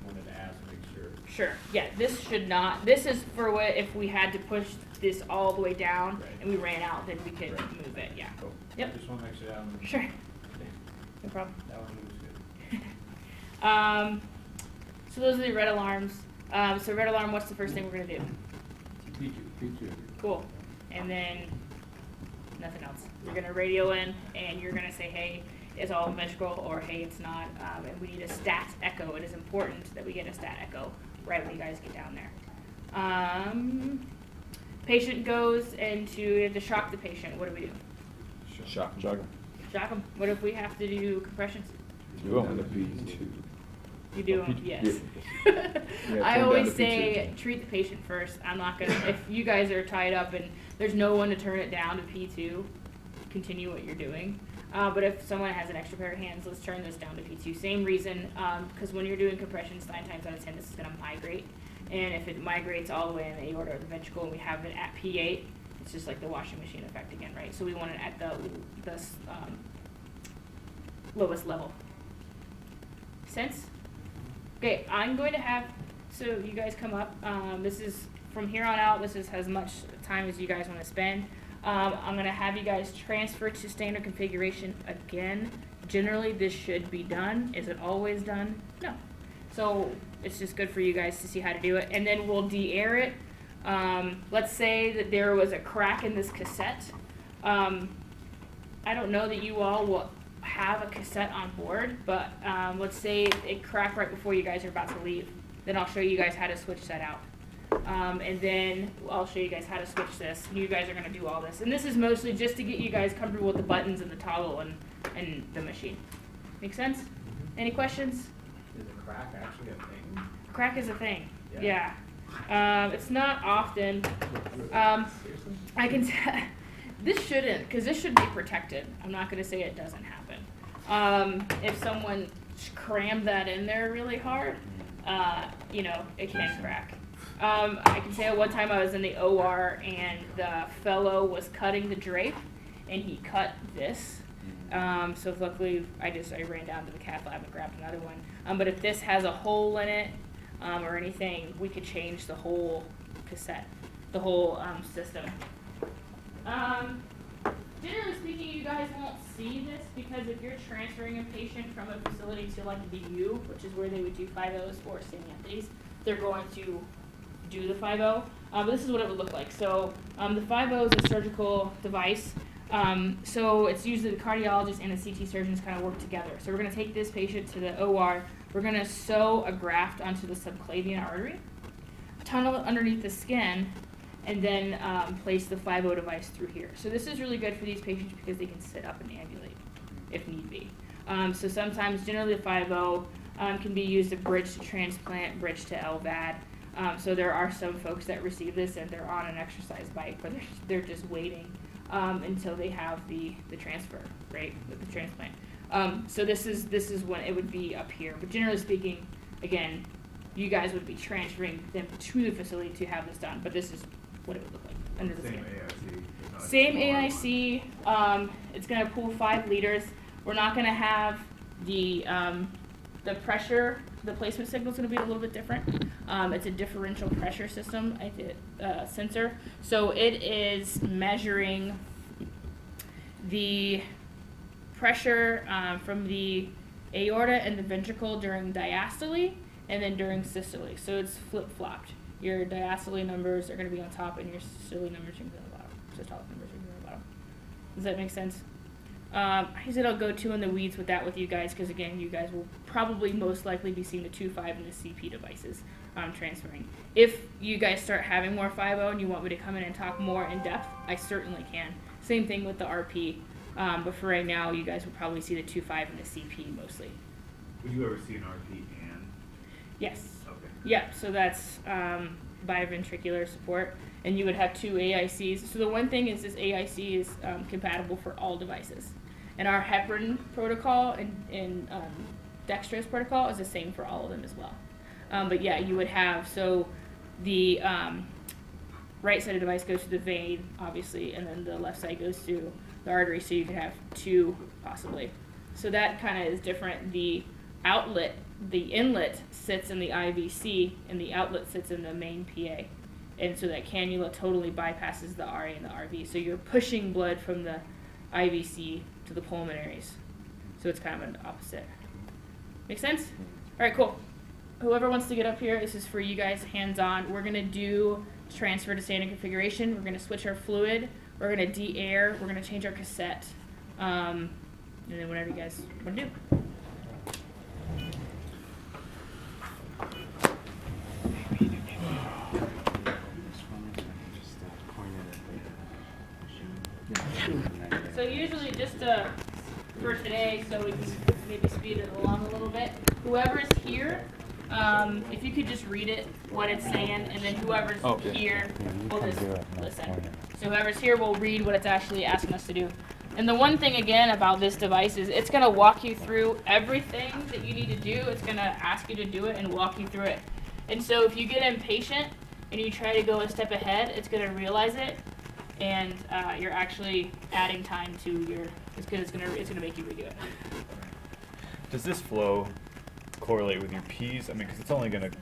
wanted to ask, make sure. Sure, yeah, this should not, this is for what, if we had to push this all the way down Right. and we ran out, then we could Right. move it, yeah. Cool. Yep. Just wanna make sure that one. Sure, no problem. That one moves good. So those are the red alarms. So red alarm, what's the first thing we're gonna do? P2. Cool. And then nothing else. You're gonna radio in and you're gonna say, hey, it's all ventricle, or hey, it's not. And we need a stat echo. It is important that we get a stat echo right when you guys get down there. Patient goes into, you have to shock the patient. What do we do? Shock. Shock them. What if we have to do compressions? You on the P2. You do Oh, them, P2, yes. Yeah, I turn down always to say P2. treat the patient first. I'm not gonna, if you guys are tied up and there's no one to turn it down to P2, continue what you're doing. But if someone has an extra pair of hands, let's turn this down to P2. Same reason, because when you're doing compressions, 9 times out of 10, this is gonna migrate. And if it migrates all the way in the aorta or the ventricle and we have it at P8, it's just like the washing machine effect again, right? So we want it at the lowest level. Sense? Okay, I'm going to have, so you guys come up. This is, from here on out, this is as much time as you guys want to spend. I'm going to have you guys transfer to standard configuration again. Generally, this should be done. Is it always done? No. So it's just good for you guys to see how to do it. And then we'll de-air it. Let's say that there was a crack in this cassette. I don't know that you all will have a cassette on board, but let's say it cracked right before you guys are about to leave. Then I'll show you guys how to switch that out. And then I'll show you guys how to switch this. You guys are going to do all this. And this is mostly just to get you guys comfortable with the buttons and the toggle and the machine. Make sense? Any questions? Is a crack actually a thing? Crack is a thing. Yeah. Yeah. It's not often. Seriously? I can tell. This shouldn't, because this should be protected. I'm not going to say it doesn't happen. If someone crammed that in there really hard, you know, it can crack. I can say at one time I was in the OR and the fellow was cutting the drape and he cut this. So luckily I ran down to the cath lab and grabbed another one. But if this has a hole in it or anything, we could change the whole cassette, the whole system. Generally speaking, you guys won't see this because if you're transferring a patient from a facility to like the U, which is where they would do 5.0s or St. Anthony's, they're going to do the 5.0. But this is what it would look like. So the 5.0 is a surgical device. So it's usually the cardiologist and the CT surgeons kind of work together. So we're going to take this patient to the OR. We're going to sew a graft onto the subclavian artery, tunnel it underneath the skin, and then place the 5.0 device through here. So this is really good for these patients because they can sit up and ambulate if need be. So sometimes, generally the 5.0 can be used to bridge to transplant, bridge to LVAD. So there are some folks that receive this and they're on an exercise bike, but they're just waiting until they have the transfer, right, with the transplant. So this is when it would be up here. But generally speaking, again, you guys would be transferring them to the facility to have this done. But this is what it would look like under the skin. Same AIC. It's going to pool 5 liters. We're not going to have the pressure. The placement signal is going to be a little bit different. It's a differential pressure system sensor. So it is measuring the pressure from the aorta and the ventricle during diastole and then during systole. So it's flip-flopped. Your diastole numbers are going to be on top and your systole numbers are going to be on the bottom. Systolic numbers are going to be on the bottom. Does that make sense? I said I'll go too in the weeds with that with you guys because, again, you guys will probably most likely be seeing the 2.5 and the CP devices transferring. If you guys start having more 5.0 and you want me to come in and talk more in depth, I certainly can. Same thing with the RP. But for right now, you guys will probably see the 2.5 and the CP mostly. Would you ever see an RP and? Yes. Okay. Yep, so that's biventricular support, and you would have 2 AICs. So the one thing is this AIC is compatible for all devices. And our heparin protocol and dextrose protocol is the same for all of them as well. But yeah, you would have, so the right side of the device goes to the vein, obviously, and then the left side goes to the artery, so you could have two possibly. So that kind of is different. The inlet sits in the IVC, and the outlet sits in the main PA. And so that cannula totally bypasses the RA and the RV. So you're pushing blood from the IVC to the pulmonaries. So it's kind of an opposite. Make sense? All right, cool. Whoever wants to get up here, this is for you guys, hands-on. We're going to do transfer to standard configuration. We're going to switch our fluid. We're going to de-air. We're going to change our cassette. And then whatever you guys want to do. So usually just for today, so we can maybe speed it along a little bit. Whoever's here, if you could just read it, what it's saying, and then whoever's here will just listen. So whoever's here will read what it's actually asking us to do. And the one thing, again, about this device is it's going to walk you through everything that you need to do. It's going to ask you to do it and walk you through it. And so if you get impatient and you try to go a step ahead, it's going to realize it, and you're actually adding time to your. It's going to make you redo it. Does this flow correlate with your P's? I mean, because it's only going to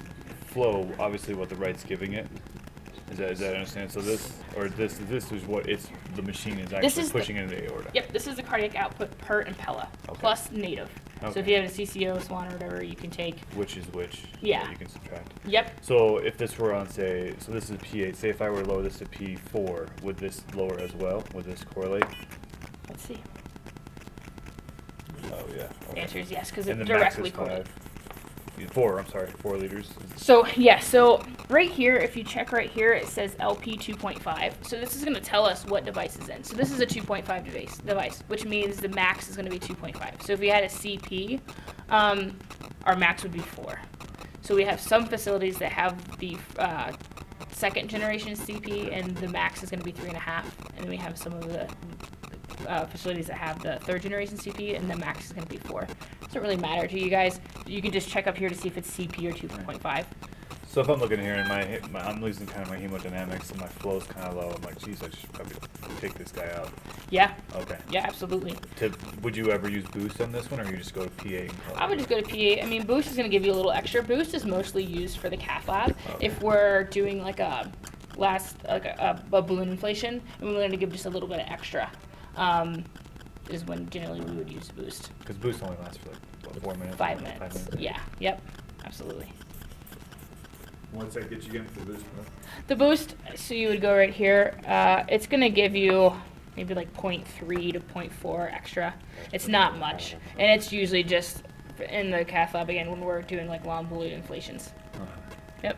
flow obviously what the right's giving it. Is that understand? So this is what the machine is actually pushing into the aorta. Yep, this is the cardiac output per Impella plus native. Okay. So if you have a CCO, Swan, or whatever, you can take. Which is which? Yeah. You can subtract. Yep. So if this were on, say, so this is P8. Say if I were to lower this to P4, would this lower as well? Would this correlate? Let's see. Oh yeah. The answer is yes, because and it the max directly is correlates. 4 liters. So yeah, so right here, if you check right here, it says LP 2.5. So this is going to tell us what device is in. So this is a 2.5 device, which means the max is going to be 2.5. So if we had a CP, our max would be 4. So we have some facilities that have the second generation CP, and the max is going to be 3.5. And we have some of the facilities that have the third generation CP, and the max is going to be 4. Doesn't really matter to you guys. You can just check up here to see if it's CP or 2.5. So if I'm looking here and I'm losing kind of my hemodynamics and my flow's kind of low, I'm like, geez, I should probably take this guy out. Yeah. Okay. Yeah, absolutely. Would you ever use boost on this one, or you just go to PA? I would just go to PA. I mean, boost is going to give you a little extra. Boost is mostly used for the cath lab. Okay. If we're doing like a balloon inflation, and we wanted to give just a little bit of extra. Is when generally we would use boost. Because boost only lasts for like, what, 4 minutes? 5 minutes. 5 minutes. Yeah. Yep. Absolutely. What's that get you again for the boost? The boost, so you would go right here. It's going to give you maybe like 0.3 to 0.4 extra. It's not much. And it's usually just in the cath lab, again, when we're doing like long balloon inflations. Yep.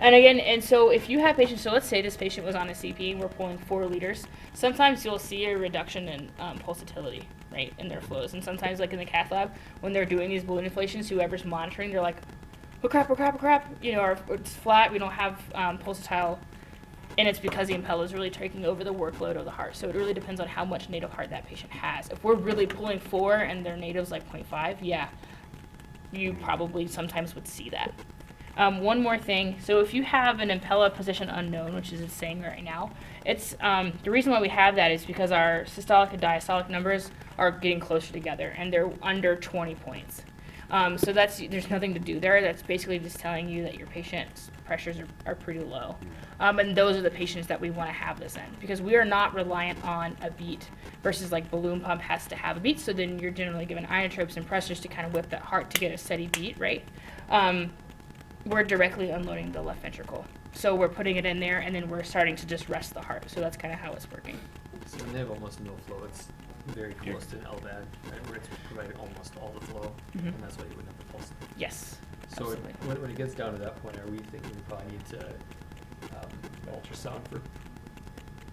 And again, and so if you have patients, so let's say this patient was on a CP and we're pulling 4 liters, sometimes you'll see a reduction in pulsatility, right, in their flows. And sometimes, like in the cath lab, when they're doing these balloon inflations, whoever's monitoring, they're like, oh crap, you know, or it's flat, we don't have pulsatile, and it's because the Impella is really taking over the workload of the heart. So it really depends on how much native heart that patient has. If we're really pulling 4 and their native's like 0.5, yeah, you probably sometimes would see that. One more thing, so if you have an Impella position unknown, which is it's saying right now, it's the reason why we have that is because our systolic and diastolic numbers are getting closer together, and they're under 20 points. So there's nothing to do there. That's basically just telling you that your patient's pressures are pretty low. And those are the patients that we want to have this in, because we are not reliant on a beat versus like balloon pump has to have a beat. So then you're generally given inotropes and pressors to kind of whip that heart to get a steady beat, right? We're directly unloading the left ventricle. So we're putting it in there, and then we're starting to just rest the heart. So that's kind of how it's working. So when they have almost no flow, it's very close to an LVAD, right, where it's providing almost all the flow, and that's why you wouldn't have the pulse. Yes. So when it gets down to that point, are we thinking we probably need to ultrasound for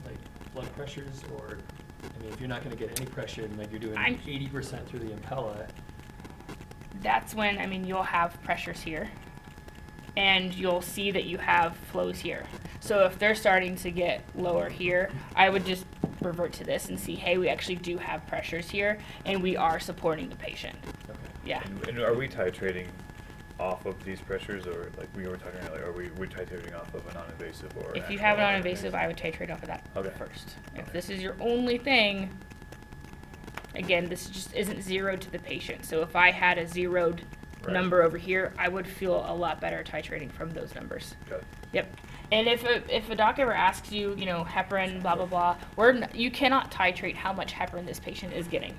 like blood pressures, or I mean, if you're not going to get any pressure, and like you're doing 80% through the Impella, that's when, I mean, you'll have pressures here, and you'll see that you have flows here. So if they're starting to get lower here, I would just revert to this and see, hey, we actually do have pressures here, and we are supporting the patient. Okay. Yeah. And are we titrating off of these pressures, or like we were talking earlier, are we titrating off of a non-invasive or? If you actual have a non-invasive, I would titrate off of that Okay. first. If Okay. this is your only thing, again, this just isn't zeroed to the patient. So if I had a zeroed Right. number over here, I would feel a lot better titrating from those numbers. Got it. Yep. And if a doc ever asks you, you know, heparin, blah, blah, blah, you cannot titrate how much heparin this patient is getting.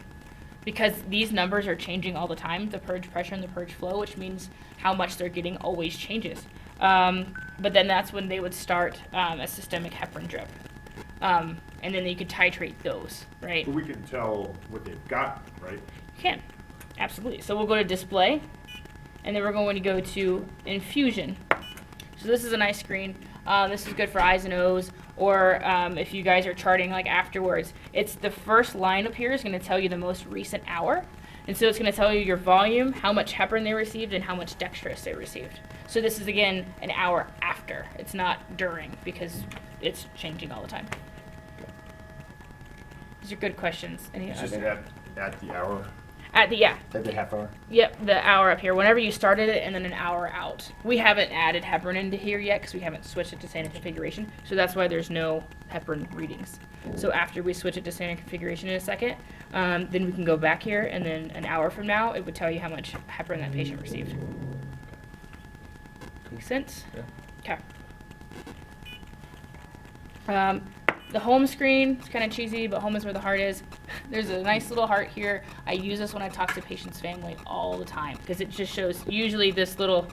Because these numbers are changing all the time, the purge pressure and the purge flow, which means how much they're getting always changes. But then that's when they would start a systemic heparin drip. And then you could titrate those, right? But we can tell what they've got, right? You can, absolutely. So we'll go to display, and then we're going to go to infusion. So this is a nice screen. This is good for eyes and O's, or if you guys are charting like afterwards. It's the first line up here is going to tell you the most recent hour. And so it's going to tell you your volume, how much heparin they received, and how much dextrose they received. So this is, again, an hour after. It's not during, because it's changing all the time. These are good questions. Any It's just other? at the hour, At the, yeah. at the half hour. Yep, the hour up here. Whenever you started it, and then an hour out. We haven't added heparin into here yet because we haven't switched it to standard configuration. So that's why there's no heparin readings. So after we switch it to standard configuration in a second, then we can go back here, and then an hour from now, it would tell you how much heparin that patient received. Make sense? Yeah. Okay. The home screen, it's kind of cheesy, but home is where the heart is. There's a nice little heart here. I use this when I talk to patients' family all the time because it just shows, usually this little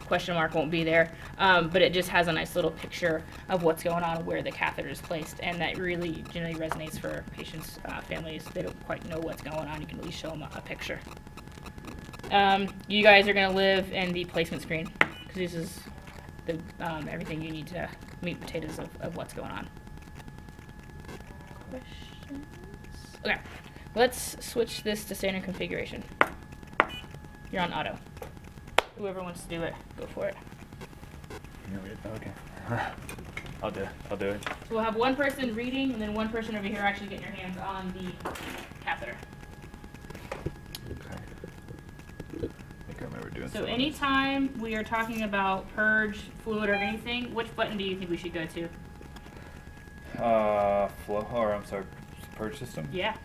question mark won't be there, but it just has a nice little picture of what's going on, where the catheter is placed, and that really generally resonates for patients' families. They don't quite know what's going on. You can at least show them a picture. You guys are going to live in the placement screen because this is the everything you need to meat and potatoes of what's going on. Questions? Okay, let's switch this to standard configuration. You're on auto. Whoever wants to do it, go for it. Okay. I'll do it. So we'll have one person reading, and then one person over here actually getting your hands on the catheter. Okay. I think I remember doing So some of this. anytime we are talking about purge, fluid, or anything, which button do you think we should go to? Flow, or I'm sorry, purge system? Yeah.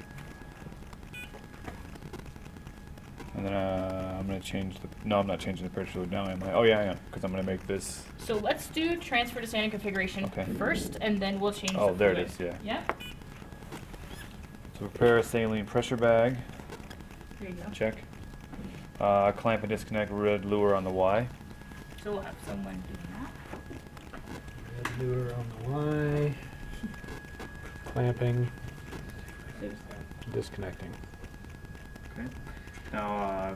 And then I'm going to change no, I'm not changing the purge fluid now, am I? Oh yeah, I am, because I'm going to make this. So let's do transfer to standard configuration Okay. first, and then we'll change Oh, the there fluid. it is, yeah. Yep. So prepare a saline pressure bag, There you go. check. Clamp and disconnect red lure on the Y. So we'll have someone doing that. Red lure on the Y. Clamping, disconnecting. Okay. Now, I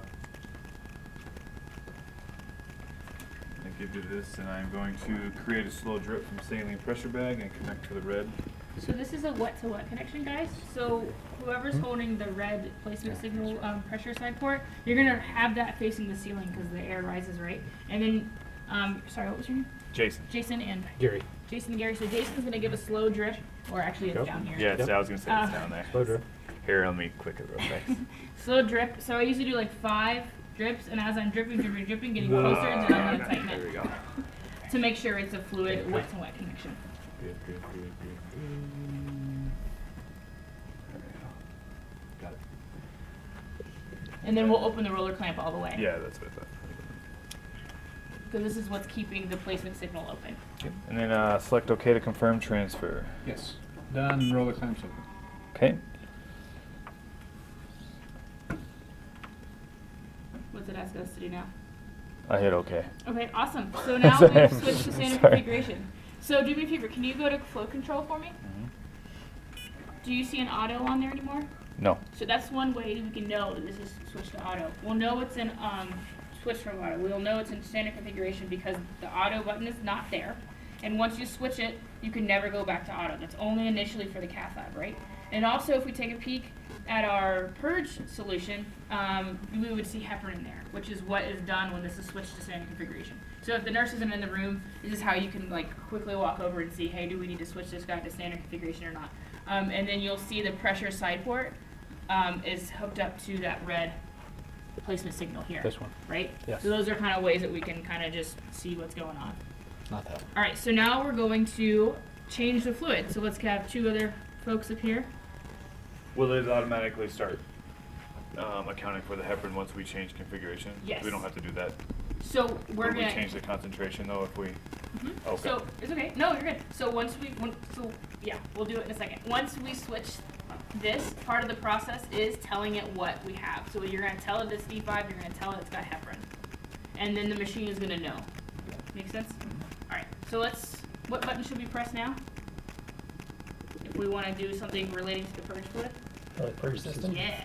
give you this, and I'm going to create a slow drip from saline pressure bag and connect to the red. So this is a wet-to-wet connection, guys. So whoever's holding the red placement signal pressure side port, you're gonna have that facing the ceiling because the air rises, right? And then, sorry, what was your name? Jason. Jason and Gary. Jason and Gary. So Jason's gonna give a slow drip, or actually it's Yep. down here. Yeah, Yep. I was going to say it's down there. Slow drip. Here, let me click it real fast. Slow drip. So I usually do like 5 drips, and as I'm dripping, getting closer, then I'm gonna tighten There we it go. to make sure it's a fluid wet-to-wet connection. Good. There we go. Got it. And then we'll open the roller clamp all the way. Yeah, that's what I thought. Because this is what's keeping the placement signal open. And then select OK to confirm transfer. Yes. Done. Roller clamps open. Okay. What's it ask us to do now? I hit OK. Okay, awesome. So now we've Sorry. switched to standard Sorry. configuration. So do me a favor, can you go to flow control for me? Do you see an auto on there anymore? No. So that's one way we can know that this is switched to auto. We'll know it's in switch from auto. We'll know it's in standard configuration because the auto button is not there. And once you switch it, you can never go back to auto. That's only initially for the cath lab, right? And also, if we take a peek at our purge solution, we would see heparin in there, which is what is done when this is switched to standard configuration. So if the nurse isn't in the room, this is how you can like quickly walk over and see, hey, do we need to switch this guy to standard configuration or not? And then you'll see the pressure side port is hooked up to that red placement signal here. This one. Right? Yes. So those are kind of ways that we can kind of just see what's going on. Not that one. All right, so now we're going to change the fluid. So let's have 2 other folks up here. Will it automatically start accounting for the heparin once we change configuration? Yes. We don't have to do that. So we're Will we gonna change the concentration though if we? Mhm. Okay. So it's okay. No, you're good. So yeah, we'll do it in a second. Once we switch this, part of the process is telling it what we have. So you're gonna tell it it's D5. You're gonna tell it it's got heparin, and then the machine is gonna know. Make sense? All right. So what button should we press now? If we want to do something relating to the purge fluid. Like purge system? Yeah.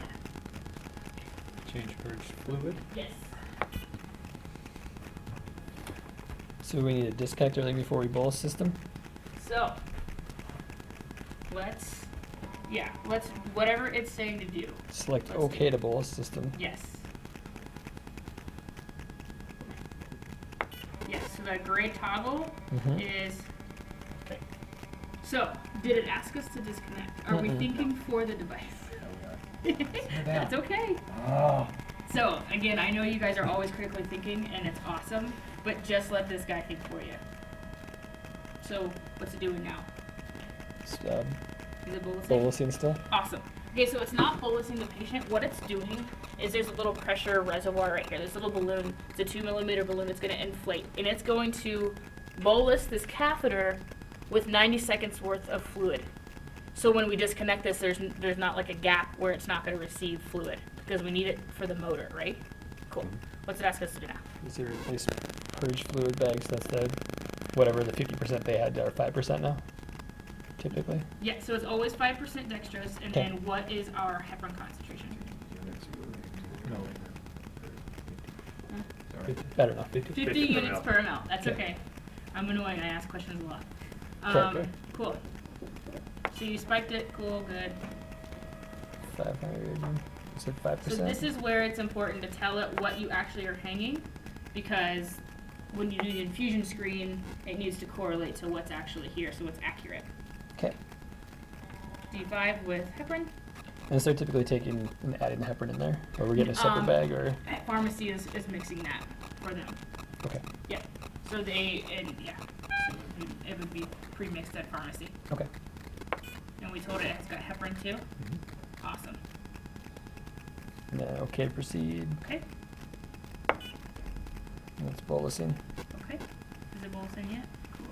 Change purge fluid. Yes. So we need to disconnect everything before we bolus system? So let's whatever it's saying to do. Select Let's OK do. to bolus system. Yes. Yes, so that gray toggle Mhm. is okay. So, did it ask us to disconnect? Are we Mm-mm. thinking for the device? That's okay. Oh. So, again, I know you guys are always critically thinking, and it's awesome, but just let this guy think for you. So, what's it doing now? It's, Is it bolusing? bolusing still? Awesome. Okay, so it's not bolusing the patient. What it's doing is there's a little pressure reservoir right here. There's a little balloon. It's a 2 millimeter balloon that's going to inflate. And it's going to bolus this catheter with 90 seconds worth of fluid. So when we disconnect this, there's not like a gap where it's not going to receive fluid because we need it for the motor, right? Cool. What's it ask us to do now? Is it replace purge fluid bags? That's the whatever the 50% they had are 5% now, typically. Yeah, so it's always 5% dextrose. And Okay. then what is our heparin concentration? No. Better now. 50 per units ml. per ml. That's Okay. okay. I'm annoying. I ask questions a lot. Okay. Cool. So you spiked it. Cool. Good. 500. You said 5%. So this is where it's important to tell it what you actually are hanging, because when you do the infusion screen, it needs to correlate to what's actually here, so it's accurate. Okay. D5 with heparin. And so they're typically taking and adding heparin in there, or we're getting a separate bag, or Pharmacy is mixing that for them. okay. Yeah. So so it would be pre-mixed at pharmacy. Okay. And we told it it's got heparin too. Awesome. Now, okay to proceed. Okay. And it's bolusing. Okay. Is it bolusing yet? Cool.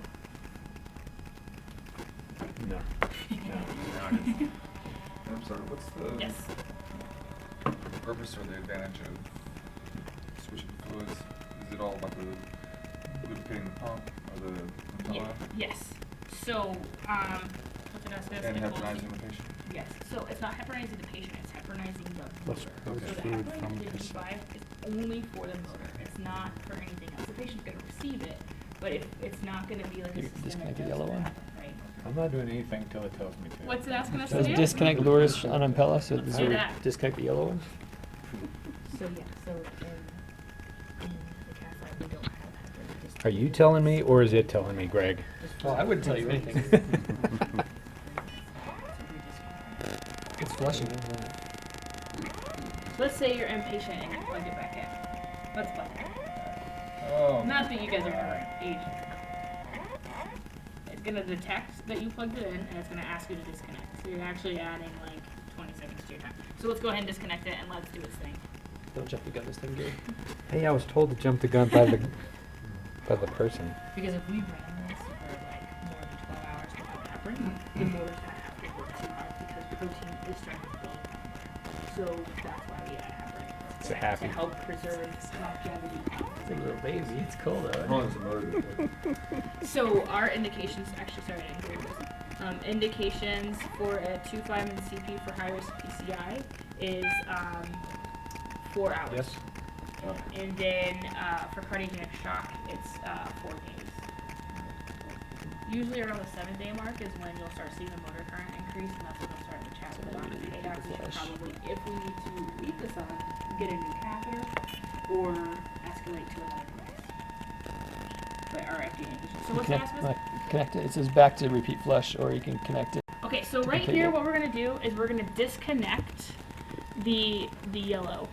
No. I'm sorry, what's the Yes. purpose or the advantage of switching fluids? Is it all about the lubricating the pump or the Yeah. Impella? Yes. So, what's it ask us? And If heparinizing bolusing- the patient? Yes. So it's not heparinizing the patient, it's heparinizing the Let's motor. purge So the fluid heparin from in the cassette. D5 is only for the motor. It's not for anything else. The patient's going to receive it, but it's not going to be like a You systemic disconnect the dose yellow of one? heparin, right? I'm not doing anything until it tells me to. What's it asking us to Does do? disconnect lures on Impella, so Let's does do it that. disconnect the yellow one? So yeah, so in the cath lab we don't have heparin. Just Are you telling me, or is it telling me, Greg? Well, I wouldn't tell you anything. It's flushing. Isn't it? So let's say you're inpatient and you plug it back in. Let's plug it in. Oh. Not that you guys are ever aged. It's gonna detect that you plugged it in, and it's gonna ask you to disconnect. So you're actually adding like 20 seconds to your time. So let's go ahead and disconnect it and let's do its thing. Don't jump the gun this time, Gary. Hey, I was told to jump the gun by the person. Because if we ran this for like more than 12 hours without heparin, the motor's gonna have to work too hard because protein is starting to build. So that's why we add heparin. It's a happy. To help preserve longevity. It's like a little baby. It's cold out. How long is the motor good for? So our indications, actually, sorry, I didn't hear this. Indications for a 2,5 and CP for high-risk PCI is 4 hours. Yes. And then for cardiogenic shock, it's 4 days. Usually around the 7-day mark is when you'll start seeing the motor current increase, and that's when we'll start to chat about it. 8 hours is probably if we need to leave this on, get a new catheter, or escalate to another device. But our FDA indication. So what's the ask us? Connect it. It says back to repeat flush, or you can connect it. Okay, so right here, what we're gonna do is we're gonna disconnect the yellow.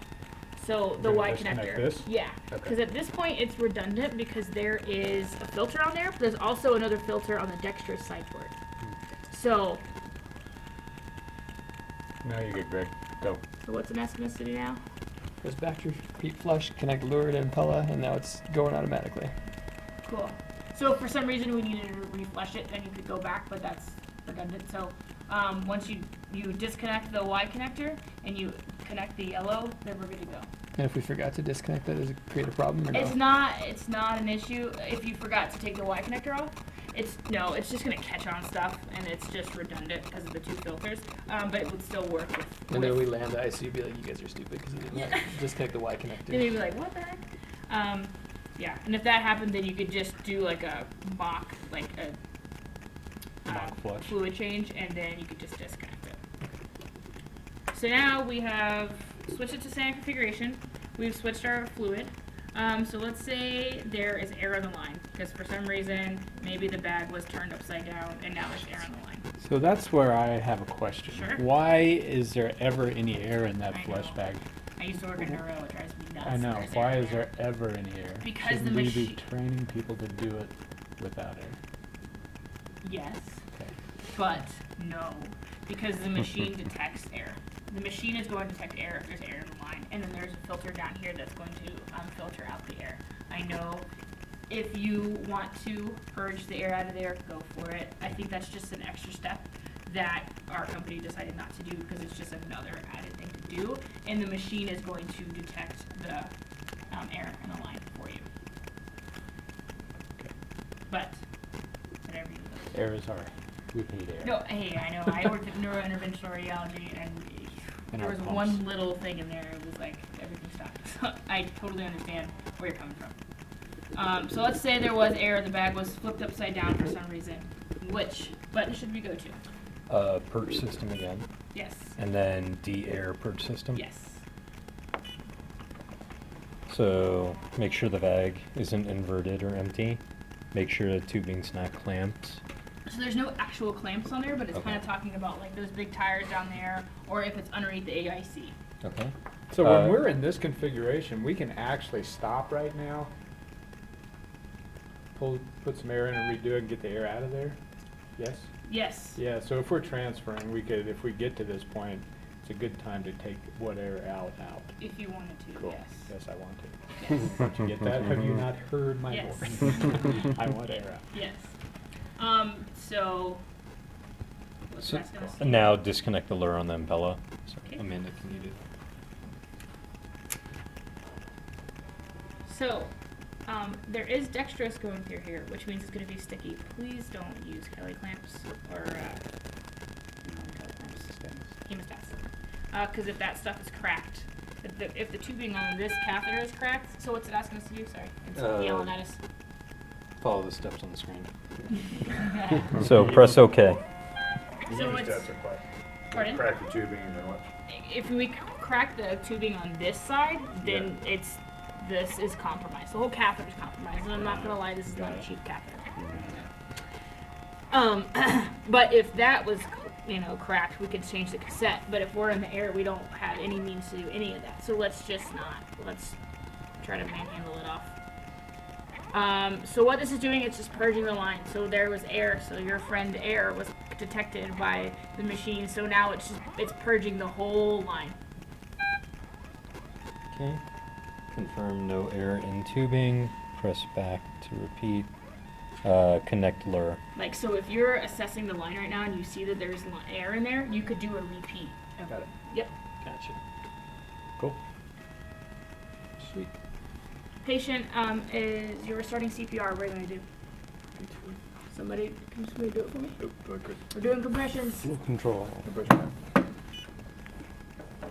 So the We're Y gonna disconnect connector. this? Yeah. Okay. Because at this point it's redundant because there is a filter on there, but there's also another filter on the dexterous side for it. So Now you're good, Greg. Go. what's it asking us to do now? Goes back to repeat flush, connect lure to Impella, and now it's going automatically. Cool. So if for some reason we needed to reflush it, then you could go back, but that's redundant. So once you disconnect the Y connector and you connect the yellow, then we're good to go. And if we forgot to disconnect that, does it create a problem or no? It's not an issue if you forgot to take the Y connector off. It's just gonna catch on stuff and it's just redundant because of the two filters. But it would still work with. And then we land the ICU, be like, you guys are stupid because you didn't disconnect the Y connector. Then you'd be like, what the heck? Yeah. And if that happened, then you could just do like a mock, like a Mock flush. fluid change, and then you could just disconnect it. So now we have switched it to standard configuration. We've switched our fluid. So let's say there is air on the line because for some reason maybe the bag was turned upside down and now there's air on the line. So that's where I have a question. Sure. Why is there ever any air in that I flush know. bag? I used to work in neuro, it drives me nuts. I know. There's Why air is there ever any air? Because the Shouldn't we be machine- training people to do it without air? Yes, Okay. but no, because the machine detects air. The machine is going to detect air if there's air in the line, and then there's a filter down here that's going to filter out the air. I know if you want to purge the air out of there, go for it. I think that's just an extra step that our company decided not to do because it's just another added thing to do, and the machine is going to detect the air in the line for you. But whatever you do. Air is hard. We hate air. No, hey, I know. I worked at neurointerventional radiology, and And there our was pumps. one little thing in there. It was like everything stopped. So I totally understand where you're coming from. So let's say there was air, the bag was flipped upside down for some reason. Which button should we go to? Purge system again, Yes. and then de-air purge system. Yes. So make sure the bag isn't inverted or empty. Make sure the tubing's not clamped. So there's no actual clamps on there, but it's kind of Okay. talking about like those big tires down there, or if it's underneath the AIC. Okay. So when Uh, we're in this configuration, we can actually stop right now, put some air in and redo it and get the air out of there? Yes? Yes. Yeah, so if we're transferring, we could, if we get to this point, it's a good time to take what air out. If you wanted to, Cool. yes. Yes, I want to. Yes. Don't you get that? Have you not heard my Yes. voice? I want air out. Yes. So what's So that gonna say? now disconnect the lure on the Impella. Okay. Amanda, can you do? So, there is dextrose going through here, which means it's going to be sticky. Please don't use Kelly clamps or hemostats. Because if that stuff is cracked, if the tubing on this catheter is cracked, so what's it asking us to do? Sorry, it's yelling at us. Follow the steps on the screen. So So press OK. it's, pardon? Crack the tubing and then what? If we crack the tubing on this side, then this is compromised. The whole catheter is compromised, and I'm not gonna lie, this is not a cheap catheter. But if that was, cracked, we could change the cassette. But if we're in the air, we don't have any means to do any of that. So let's try to manhandle it off. So what this is doing, it's just purging the line. So there was air, so your friend air was detected by the machine. So now it's purging the whole line. Okay. Confirm no air in tubing. Press back to repeat. Connect lure. Like, so if you're assessing the line right now and you see that there's air in there, you could do a repeat. Got it. Yep. Gotcha. Cool. Sweet. Patient is, you're starting CPR. What are you going to do? Somebody do it for me? We're doing compressions. Full control.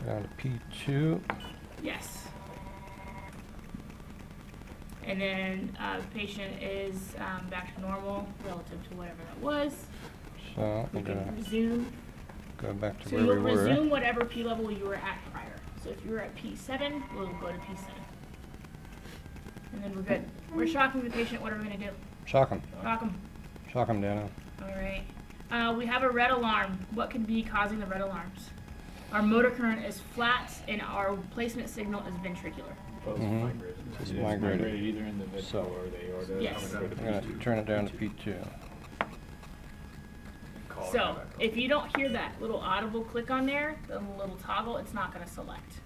Down to P2. Yes. And then patient is back to normal relative to whatever that was. So We we're can gonna resume. go back to So where you'll we were. resume whatever P level you were at prior. So if you were at P7, we'll go to P7. And then we're good. We're shocking the patient. What are we going to do? Shock him. Shock him. Shock him, Dano. All right. We have a red alarm. What could be causing the red alarms? Our motor current is flat, and our placement signal is ventricular. Both Mhm. migrated. Just It's migrated. either in the vitro So- or the aorta. Yes. or the I'm gonna P2. turn it down to P2. Call it So, back up. if you don't hear that little audible click on there, the little toggle, it's not gonna select.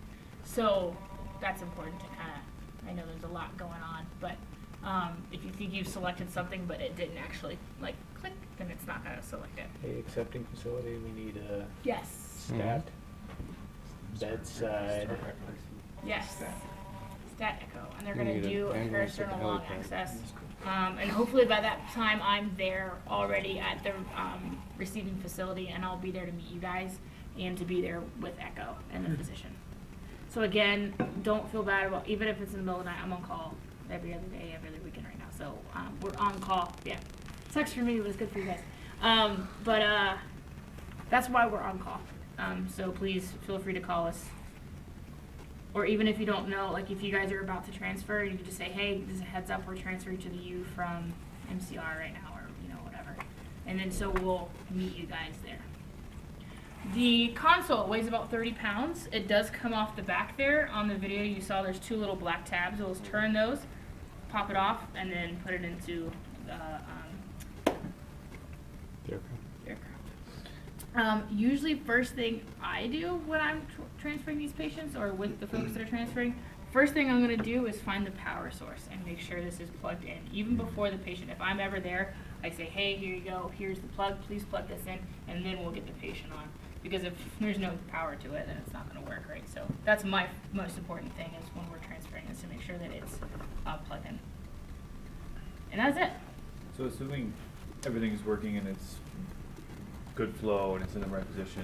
So, that's important to kinda, I know there's a lot going on, but, if you think you've selected something but it didn't actually, like, click, then it's not gonna select it. Hey, accepting facility, we need a Yes, stat, bedside. yes. Stat echo, and they're You gonna need an do a ambulance at the peristernal lung helipad. access. And hopefully by that time, I'm there already at the, receiving facility, and I'll be there to meet you guys and to be there with echo and the physician. So again, don't feel bad about, even if it's in the middle of the night, I'm on call every other day, every other weekend right now. So, we're on call, yeah. Sucks for me, but it's good for you guys. That's why we're on call. So please feel free to call us. Or even if you don't know, like if you guys are about to transfer, you can just say, hey, just a heads up, we're transferring to the U from MCR right now, or, you know, whatever. And then so we'll meet you guys there. The console weighs about 30 pounds. It does come off the back there. On the video you saw there's two little black tabs. We'll turn those, pop it off, and then put it into the aircraft. Usually first thing I do when I'm transferring these patients, or with the folks that are transferring, first thing I'm going to do is find the power source and make sure this is plugged in. Even before the patient, if I'm ever there, I say, hey, here you go, here's the plug, please plug this in, and then we'll get the patient on. Because if there's no power to it, then it's not going to work, right? So that's my most important thing is when we're transferring, is to make sure that it's plugged in. And that's it. So assuming everything's working and it's good flow and it's in the right position,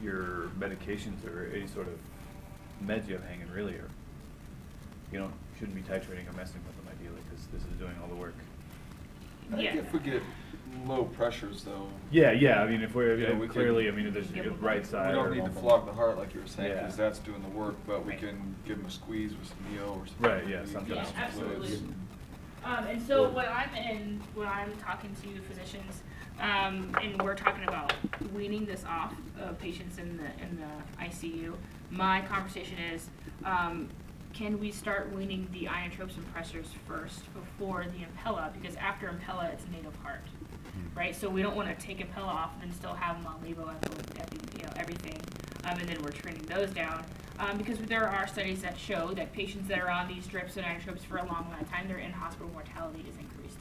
your medications or any sort of meds you have hanging really are, shouldn't be titrating or messing with them ideally, because this is doing all the work. I think Yeah. if we get low pressures though, Yeah, I mean, if we're, Yeah, we clearly, could- I mean, there's Give the them right both. side. we don't or need to multiple. flog the heart like you were saying, Yeah. because that's doing the work, but we Right. can give them a squeeze with some Neo or something. Right, yeah, something Yeah, else. absolutely. And so when I'm talking to physicians, and we're talking about weaning this off of patients in the ICU, my conversation is, can we start weaning the inotropes and pressors first before the Impella? Because after Impella, it's native heart, right? So we don't want to take Impella off and then still have them on levo, everything, and then we're training those down. Because there are studies that show that patients that are on these drips and inotropes for a long amount of time, their in-hospital mortality is increased.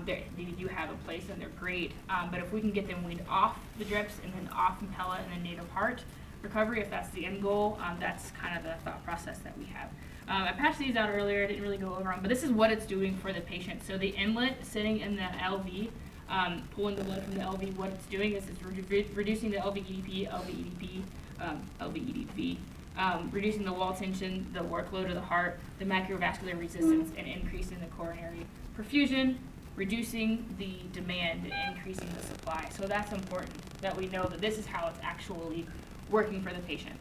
They do have a place and they're great, but if we can get them weaned off the drips and then off Impella and then native heart recovery, if that's the end goal, that's kind of the thought process that we have. I patched these out earlier, I didn't really go over them, but this is what it's doing for the patient. So the inlet sitting in the LV, pulling the blood from the LV, what it's doing is it's reducing the LV-EDP, reducing the wall tension, the workload of the heart, the macrovascular resistance, and increasing the coronary perfusion, reducing the demand and increasing the supply. So that's important that we know that this is how it's actually working for the patient.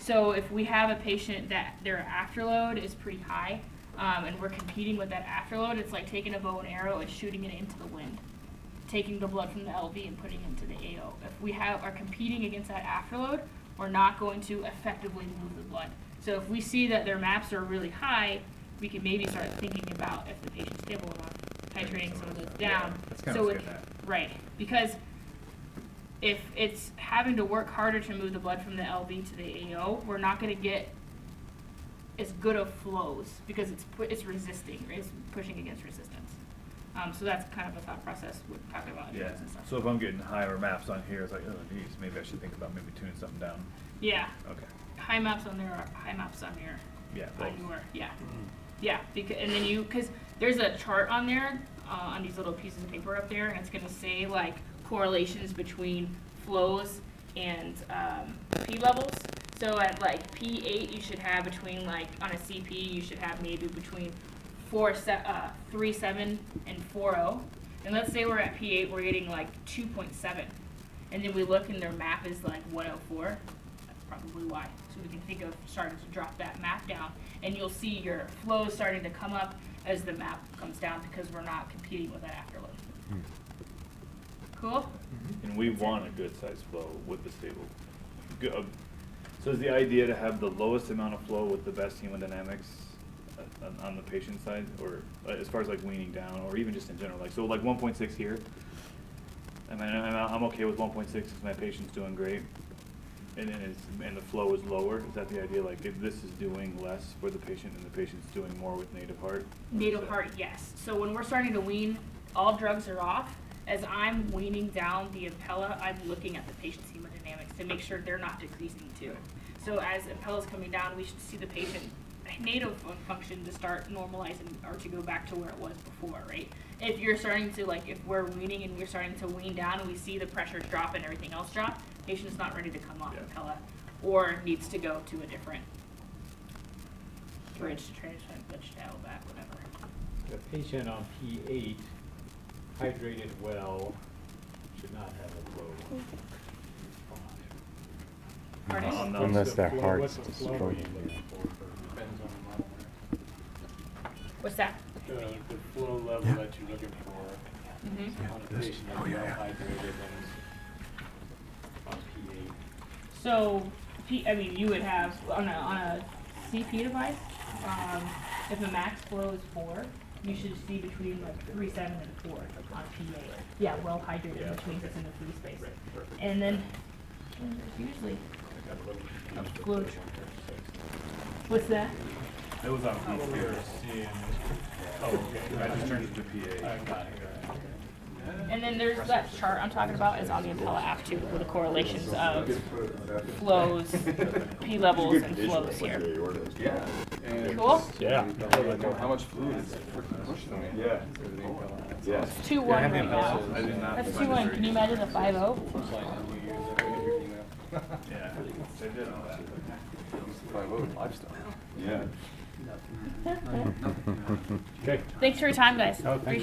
So if we have a patient that their afterload is pretty high, and we're competing with that afterload, it's like taking a bow and arrow and shooting it into the wind, taking the blood from the LV and putting it into the AO. If we are competing against that afterload, we're not going to effectively move the blood. So if we see that their MAPs are really high, we can maybe start thinking about, if the patient's stable enough, titrating some of those down. That's kind So of it, scary. right, because if it's having to work harder to move the blood from the LV to the AO, we're not going to get as good of flows because it's resisting, right? It's pushing against resistance. So that's kind of a thought process we're talking about. Yeah, and stuff. so if I'm getting higher maps on here, it's like, oh geez, maybe I should think about maybe tuning something down. Yeah, Okay, high maps on there are high maps on your yeah, on both. your yeah, because and then because there's a chart on there on these little pieces of paper up there, and it's gonna say like correlations between flows and P levels. So at like P8 you should have between, like on a CP you should have maybe between 3.7 and 4.0, and let's say we're at P8, we're getting like 2.7, and then we look and their map is like 104. That's probably why. So we can think of starting to drop that map down, and you'll see your flow starting to come up as the map comes down because we're not competing with that afterload. Cool? And we want a good sized flow with the stable. So is the idea to have the lowest amount of flow with the best hemodynamics on the patient side, or as far as like weaning down, or even just in general? Like, so like 1.6 here. I mean, I'm okay with 1.6 because my patient's doing great, and the flow is lower. Is that the idea? Like, if this is doing less for the patient and the patient's doing more with native heart? Native heart, yes. So when we're starting to wean, all drugs are off. As I'm weaning down the Impella, I'm looking at the patient's hemodynamics to make sure they're not decreasing too. So as Impella's coming down, we should see the patient native function to start normalizing or to go back to where it was before, right? If you're starting to, like, if we're weaning and we're starting to wean down and we see the pressures drop and everything else drop, patient's not ready to come off Impella or needs to go to a different bridge to transplant, bridge to back, whatever. The patient on P8, hydrated well, should not have a low. Pardon? Unless their What's heart's the flow destroyed. you looking for? Depends on the level. What's that? The flow level that you're looking for Mm-hmm. on a patient that's well hydrated and on P8. So, I mean, you would have on a CP device, if the max flow is 4, you should see between like 3.7 and 4 on PA. Yeah, well hydrated, which means it's in the free space. And then there's usually a flow. What's that? It was on P4. Oh, okay. I just turned it to PA. And then there's that chart I'm talking about is on the Impella app too, with the correlations of flows, P levels, and flows here. Yeah. And Cool? Yeah. how much fluid is freaking pushing me? Yeah. Yeah. It's 2-1 right now. I did not. That's find it 2-1. very Can you imagine a 5-0? Yeah, they did all that. Lifestyle. Yeah. Okay. Thanks for your time, guys. Oh, thank you. Appreciate it.